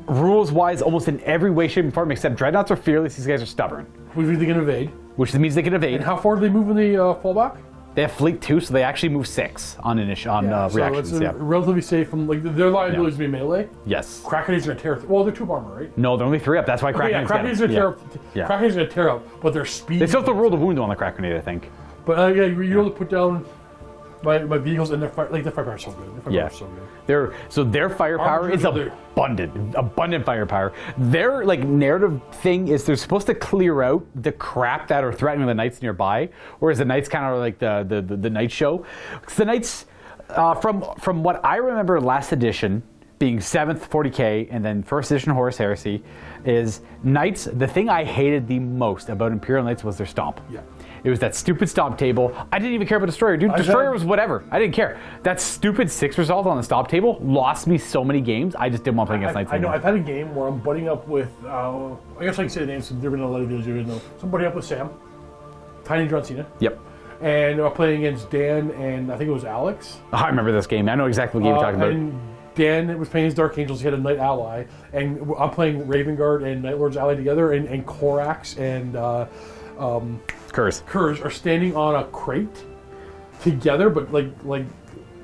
rules-wise, almost in every way, shape, and form, except dreadnoughts are fearless. These guys are stubborn, Which means they can evade. which means they can evade. And how far do they move when they fall back? They have fleet 2, so they actually move 6 on reactions. So it's Yeah. relatively safe from like their liabilities to be melee. Yes. Cracker Days are gonna tear. Well, they're 2 armor, right? No, they're only 3 up. That's why Kraken. Yeah, Cracker Days are gonna tear up. Yeah. Cracker Days are gonna tear up, but their speed. They still have to roll the wound on the Crack Grenade, I think. But you're able to put down my vehicles and their firepower is so good. Their firepower is so good. Their firepower is abundant firepower. Their narrative thing is they're supposed to clear out the crap that are threatening the knights nearby, whereas the knights kind of are like the night show. 'Cause the knights, from what I remember, last edition being 7th 40k and then 1st edition Horus Heresy, is knights. The thing I hated the most about Imperial Knights was their stomp. Yeah. It was that stupid stop table. I didn't even care about Destroyer, dude. Destroyer was whatever. I didn't care. That stupid 6 resolve on the stop table lost me so many games. I just didn't want to play against Knights I know. anymore. I've had a game where I'm butting up with. I guess I can say the names. They're gonna let it do it. So I'm butting up with Sam, Tiny John Cena. Yep. And we're playing against Dan and I think it was Alex. Oh, I remember this game. I know exactly what game you're talking about. And Dan was playing his Dark Angels. He had a Knight ally, and I'm playing Raven Guard and Night Lord's ally together. And Korax and Kurz are standing on a crate together, but like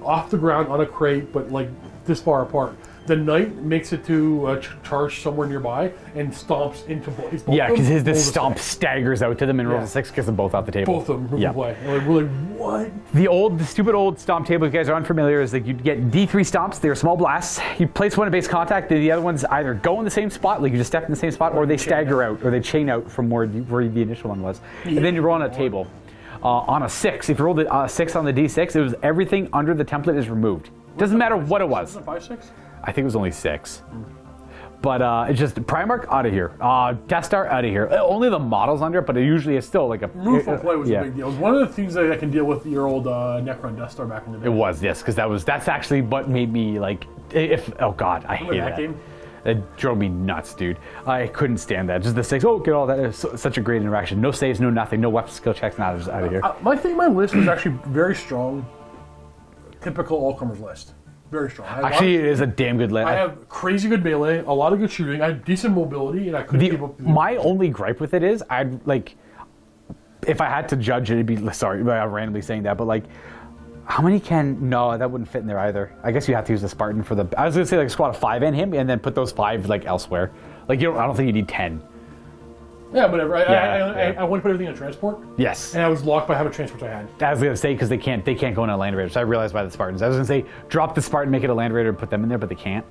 off the ground on a crate, but like this far apart. The Knight makes it to a charge somewhere nearby and stomps into both. Yeah, because the stomp staggers out to them and rolls a 6 because they're both off the table. Both of them play. And we're like, what? The stupid old stomp table, if you guys are unfamiliar, is like you'd get D3 stomps. They're small blasts. You place one at base contact, the other ones either go in the same spot, like you just step in the same spot, or they stagger out, or they chain out from where the initial one was. And then you roll on a table. On a 6, if you rolled a 6 on the D6, it was everything under the template is removed. Doesn't matter what it was. Was it 5-6? I think it was only 6. But it's just Primarch out of here. Death Star out of here. Only the models under it, but it usually is still like a... Rooful play was a big deal. It was one of the things that I can deal with your old Necron Death Star back in the day. It was, yes, because that's actually what made me like... Oh God, I hate that. Game? It drove me nuts, dude. I couldn't stand that. Just the 6, get all that. It's such a great interaction. No saves, no nothing, no weapon skill checks, nada, just out of here. My list was actually very strong. Typical all-comers list. Very strong. Actually, it is a damn good list. I have crazy good melee, a lot of good shooting, I have decent mobility, and I couldn't keep up. My only gripe with it is, I'd like, if I had to judge it, it'd be, sorry, I'm randomly saying that, but like, how many no, that wouldn't fit in there either. I guess you have to use the Spartan for I was going to say like a squad of 5 in him, and then put those 5 like elsewhere. Like, I don't think you need 10. Yeah, whatever. I want to put everything in transport. Yes. And I was locked by how much transport I had. I was going to say, because they can't go in a Land Raider, so I realized by the Spartans. I was going to say, drop the Spartan, make it a Land Raider, and put them in there, but they can't.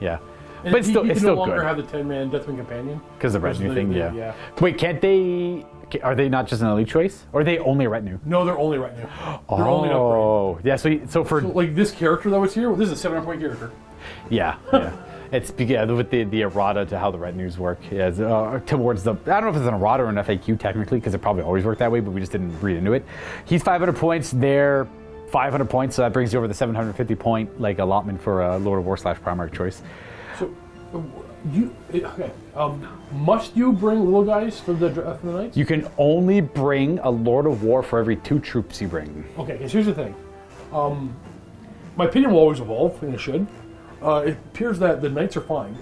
Yeah. And but it's still no longer good. Have the 10-man Deathwing Companion. Because the retinue thing, yeah. Wait, can't they... Are they not just an elite choice? Or are they only retinue? No, they're only retinue. They're only an upgrade. Yeah, so like this character that was here, this is a 700-point character. Yeah. It's with the errata to how the retinues work. Yeah, towards the... I don't know if it's an errata or an FAQ technically, because it probably always worked that way, but we just didn't read into it. He's 500 points. They're 500 points, so that brings you over the 750 point like allotment for a Lord of War / Primarch choice. So, must you bring little guys for the Knights? You can only bring a Lord of War for every 2 troops you bring. Okay, because here's the thing. My opinion will always evolve, and it should. It appears that the Knights are fine.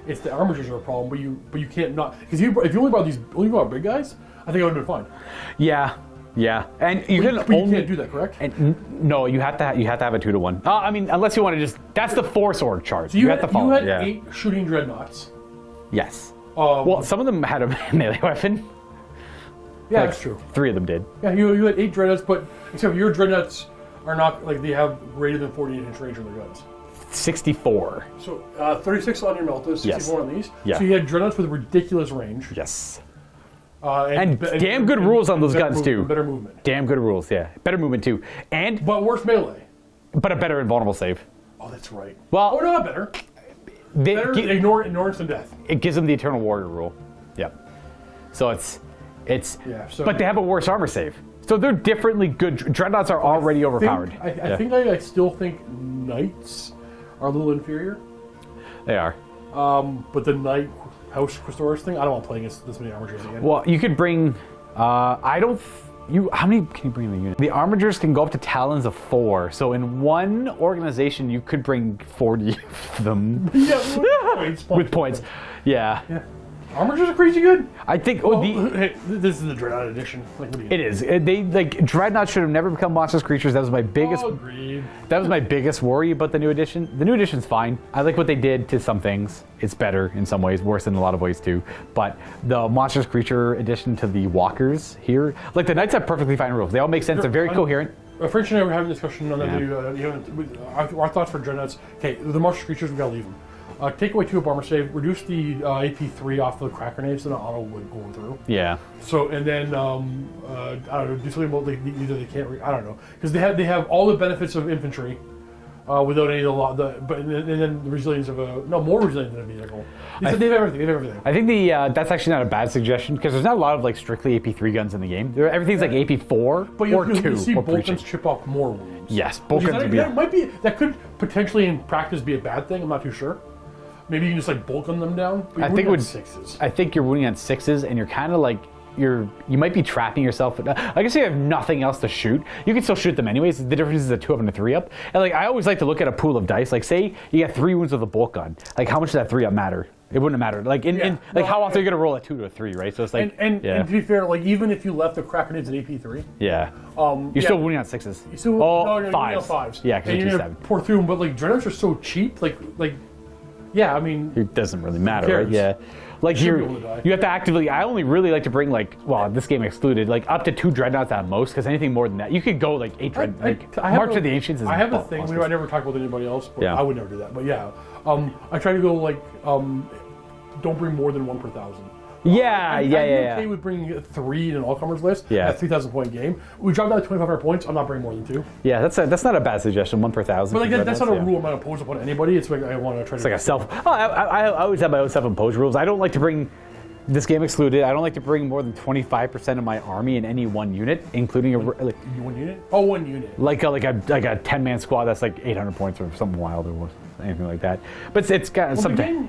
It's the Armigers are a problem, but you can't not, because if you only brought big guys, I think it would have been fine. Yeah, and you can't do that, correct? And no, you have to have a 2-to-1. I mean, unless you want to just, that's the Force org chart. So you have to follow. You had 8 shooting dreadnoughts. Yes. Well, some of them had a melee weapon. Yeah, like, that's true. 3 of them did. Yeah, you had 8 dreadnoughts, but except your dreadnoughts are not like they have greater than 48-inch range on their guns. 64. So 36 on your Meltas, 64 on these. Yeah. So you had dreadnoughts with ridiculous range. Yes. And damn good rules on those guns too. Better movement. Damn good rules, yeah. Better movement too. But worse melee. But a better invulnerable save. Oh, that's right. Well, no, not better. Better ignore instant death. It gives them the Eternal Warrior rule. Yep. So it's. Yeah. But they have a worse armor save. So they're differently good. Dreadnoughts are already overpowered. I still think Knights are a little inferior. They are. But the Knight House Questoris thing, I don't want to play against this many Armigers again. Well, you could bring. How many can you bring in the unit? The Armigers can go up to Talons of 4. So in one organization, you could bring 40 of them. Yeah, with points. Yeah. Armigers are crazy good. I think. This is the Dreadnought edition. It is. They Dreadnought should have never become monstrous creatures. That was my biggest. Agreed. That was my biggest worry about the new edition. The new edition's fine. I like what they did to some things. It's better in some ways, worse in a lot of ways too. But the monstrous creature addition to the walkers here, like the Knights have perfectly fine rules. They all make sense. They're very coherent. French and I were having a discussion on that. Our thoughts for Dreadnoughts. Okay, the monstrous creatures, we gotta leave them. Take away 2 of armor save, reduce the AP 3 off the crack grenades, so not auto would going through. Yeah. So and then I don't know, do something about either they can't. I don't know, because they have all the benefits of infantry, without any of but and then the resilience of more resilient than a vehicle. They have everything. They have everything. I think that's actually not a bad suggestion because there's not a lot of like strictly AP3 guns in the game. Everything's like AP4 but or 2. You see bolt guns chip off more wounds. Yes, bolt guns that could potentially in practice be a bad thing. I'm not too sure. Maybe you can just like bolt gun them down. But I think with 6s. I think you're wounding on 6s, and you're kind of like you might be trapping yourself. I guess you have nothing else to shoot. You can still shoot them anyways. The difference is a 2 up and a 3 up. And like I always like to look at a pool of dice. Like say you get 3 wounds with a bolt gun. Like how much does that 3 up matter? It wouldn't matter. Like how often are you gonna roll a 2 to a 3, right? So it's like and to be fair, like even if you left the crap grenades at AP3, you're still wounding on 6s. You still no, you're 5s. Yeah, because you're gonna pour through them. But like dreadnoughts are so cheap. Yeah, I mean, it doesn't really matter, right? Yeah, like you have to actively. I only really like to bring this game excluded, like up to 2 dreadnoughts at most, because anything more than that, you could go like 8 dreadnoughts. March of the Ancients is. I have a thing. I never talk with anybody else, but I would never do that. But yeah, I try to go don't bring more than 1 per 1,000. I'm okay with bringing 3 in an all-comers list at 3,000 point game. We dropped down to 2,500 points. I'm not bringing more than 2. Yeah, that's not a bad suggestion. 1 per 1,000. But like that's not a rule I'm not opposed upon anybody. It's like I want to try. It's like a self. I always have my own self-imposed rules. I don't like to bring this game excluded. I don't like to bring more than 25% of my army in any one unit, including one unit. Oh, 1 unit. Like a 10-man squad that's like 800 points or something wild or anything like that. But it's got something.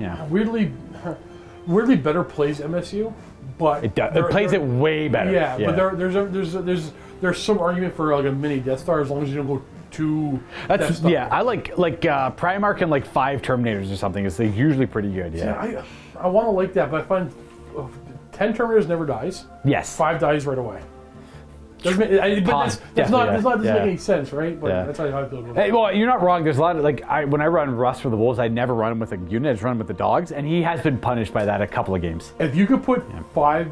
Weirdly better plays MSU, but it plays it way better. Yeah, but there's some argument for like a mini Death Star as long as you don't go too. I like Primarch and like 5 Terminators or something. It's usually pretty good. Yeah, I want to like that, but I find 10 Terminators never dies. Yes, 5 dies right away. Doesn't make any sense, right? But that's how I feel. Well, you're not wrong. There's a lot of when I run Rust for the Wolves, I never run him with a unit. I just run him with the dogs, and he has been punished by that a couple of games. If you could put 5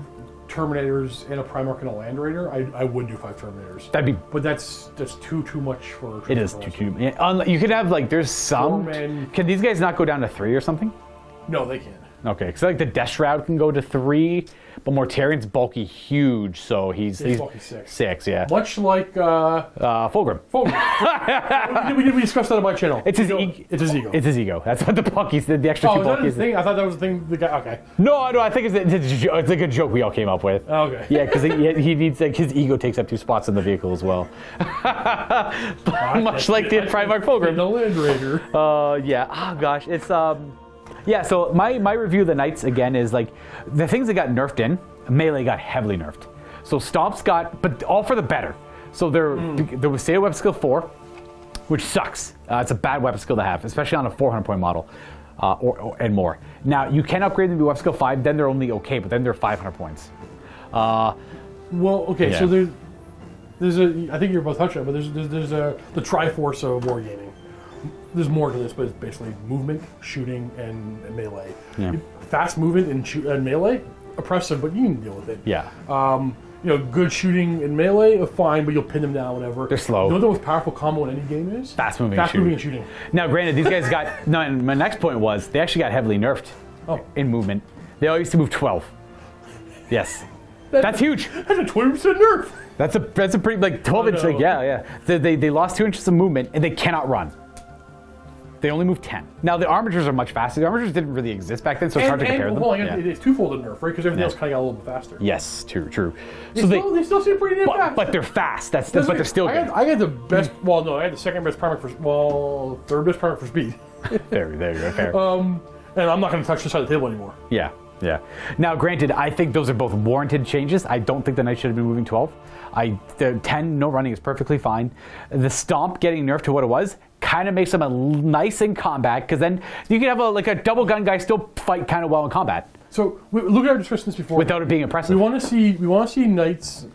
Terminators and a Primarch and a Land Raider, I would do 5 Terminators. But that's too much for. It is too. Yeah, you could have there's some. Can these guys not go down to 3 or something? No, they can't. Okay, so the Death Shroud can go to 3, but Mortarion's bulky, huge, so he's bulky 6. Yeah. Much like Fulgrim. we discussed that on my channel. It's his ego. It's his ego. That's what the bulkies, the extra 2 bulkies. Thing? I thought that was the thing. The guy. Okay. No, I think it's like a joke we all came up with. Okay. Yeah, because he needs his ego takes up 2 spots in the vehicle as well. Much like the Primarch Fulgrim. The Land Raider. Yeah. Oh gosh, it's Yeah, so my review of the Knights, again, is the things that got nerfed in, melee got heavily nerfed. So Stomps but all for the better. So there was State of Weapon Skill 4, which sucks. It's a bad weapon skill to have, especially on a 400-point model and more. Now, you can upgrade them to Weapon Skill 5, then they're only okay, but then they're 500 points. So there's I think you're both touching on it, but there's the Triforce of wargaming. There's more to this, but it's basically movement, shooting, and melee. Yeah. Fast movement and melee, oppressive, but you can deal with it. Yeah. Good shooting and melee, fine, but you'll pin them down, whatever. They're slow. You know what the most powerful combo in any game is? Fast moving and shooting. Now, granted, these guys got... No, and my next point was they actually got heavily nerfed in movement. They all used to move 12. Yes. That's huge. That's a 20% nerf. That's a pretty 12 inch. Yeah. They lost 2 inches of movement and they cannot run. They only move 10. Now the armatures are much faster. The armatures didn't really exist back then, so it's hard to compare them. It's twofold nerf, right? Because everything else kind of got a little bit faster. Yes, true. They still seem pretty damn fast. But they're fast. But they're still good. I had the best. Well, no, I had the second best Primarch for. Third best Primarch for speed. There you go. Fair. And I'm not going to touch this side of the table anymore. Yeah. Now, granted, I think those are both warranted changes. I don't think the Knights should have been moving 12. The 10, no running is perfectly fine. The Stomp getting nerfed to what it was kind of makes them nice in combat, because then you can have a double gun guy still fight kind of well in combat. So look at our discussion this before. Without it being impressive. We want to see Knights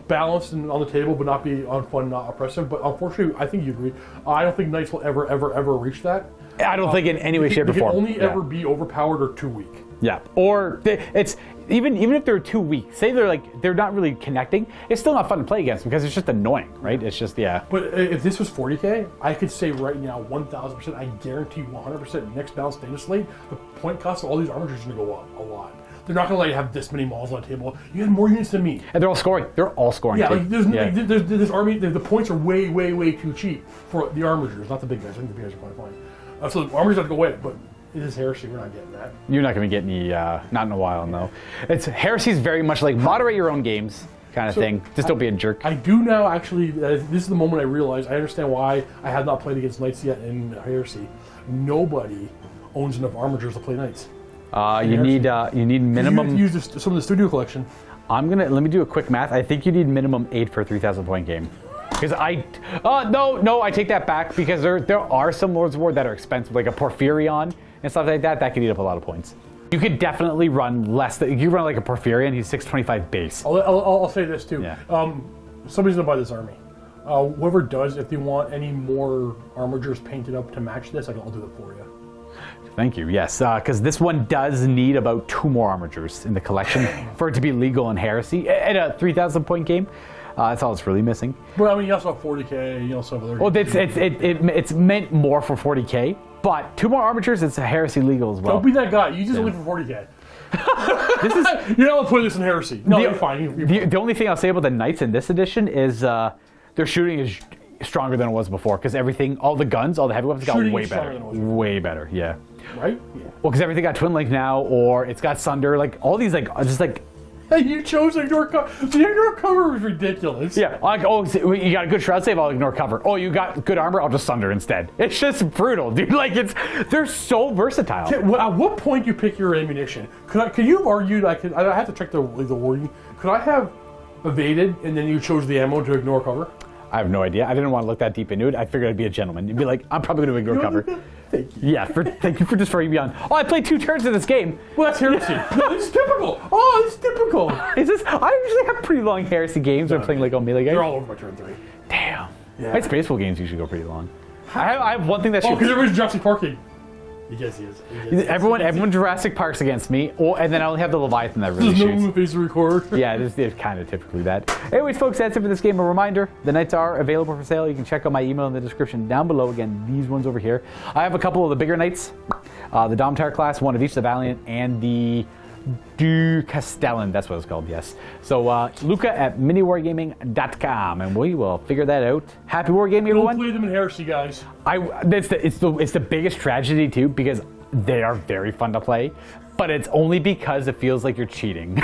balanced and on the table, but not be unfun, not oppressive. But unfortunately, I think you agree. I don't think Knights will ever reach that. I don't think in any way, shape, or form. They can only ever be overpowered or too weak. Yeah, or it's even if they're too weak. Say they're not really connecting. It's still not fun to play against them because it's just annoying, right? It's just But if this was 40k, I could say right now 1,000%. I guarantee 100% next balanced data slate. The point cost of all these armatures is going to go up a lot. they're not going to let you have this many models on the table. You had more units than me. And they're all scoring. They're all scoring. Yeah, too. like there's this army. The points are way, way, way too cheap for the armigers, not the big guys. I think the big guys are probably fine. So the armigers have to go away, but it is Heresy. We're not getting that. You're not going to get any, not in a while, no. It's Heresy's very much like moderate your own games kind of thing. Just don't be a jerk. I do now actually. This is the moment I realize. I understand why I have not played against Knights yet in Heresy. Nobody owns enough armigers to play Knights. You need minimum. You have to use some of the studio collection. Let me do a quick math. I think you need minimum 8 for a 3,000 point game. Because I take that back, because there are some Lords of War that are expensive, like a Porphyrion and stuff like that. That could eat up a lot of points. You could definitely run less. You run like a Porphyrion. He's 625 base. I'll say this too. Yeah. Somebody's gonna buy this army. Whoever does, if they want any more armigers painted up to match this, I'll do it for you. Thank you. Yes, because this one does need about 2 more armigers in the collection for it to be legal in Heresy at a 3,000 point game. That's all it's really missing. Well, I mean, you also have 40k. You also have other. Well, it's meant more for 40k, but 2 more armigers. It's a Heresy legal as well. Don't be that guy. You just live for 40k. This is You're not putting this in Heresy. No, you're fine. You're fine. The only thing I'll say about the Knights in this edition is their shooting is stronger than it was before, because everything, all the guns, all the heavy weapons got way better. Way better, yeah. Right? Yeah. Well, because everything got Twin Link now, or it's got Sunder, like all these, like just like. Hey, you chose ignore cover. The ignore cover was ridiculous. Yeah, like, oh, you got a good shroud save, I'll ignore cover. Oh, you got good armor, I'll just Sunder instead. It's just brutal, dude. Like, they're so versatile. At what point do you pick your ammunition? Could you have argued? I have to check the wording. Could I have evaded and then you chose the ammo to ignore cover? I have no idea. I didn't want to look that deep into it. I figured I'd be a gentleman. You'd be like, I'm probably going to ignore cover. Thank you. Yeah, thank you for just reading me on. Oh, I played 2 turns in this game. Well, that's Heresy. No, it's typical. Oh, it's typical. Is this? I usually have pretty long Heresy games when I'm playing like on melee games. They're all over my turn 3. Damn. Yeah. My Spaceful games usually go pretty long. I have one thing that should. Oh, because everybody's Jurassic Parking. Yes, he is. Everyone Jurassic Parks against me, and then I only have the Leviathan that really There's shoots. no face to record. Yeah, it's kind of typically that. Anyways, folks, that's it for this game. A reminder, the Knights are available for sale. You can check out my email in the description down below. Again, these ones over here. I have a couple of the bigger Knights, the Domtar class, one of each, the Valiant, and the Du Castellan. That's what it's called, yes. So, Luka at MiniWarGaming.com, and we will figure that out. Happy wargaming, everyone. Don't play them in Heresy, guys. It's the biggest tragedy, too, because they are very fun to play, but it's only because it feels like you're cheating.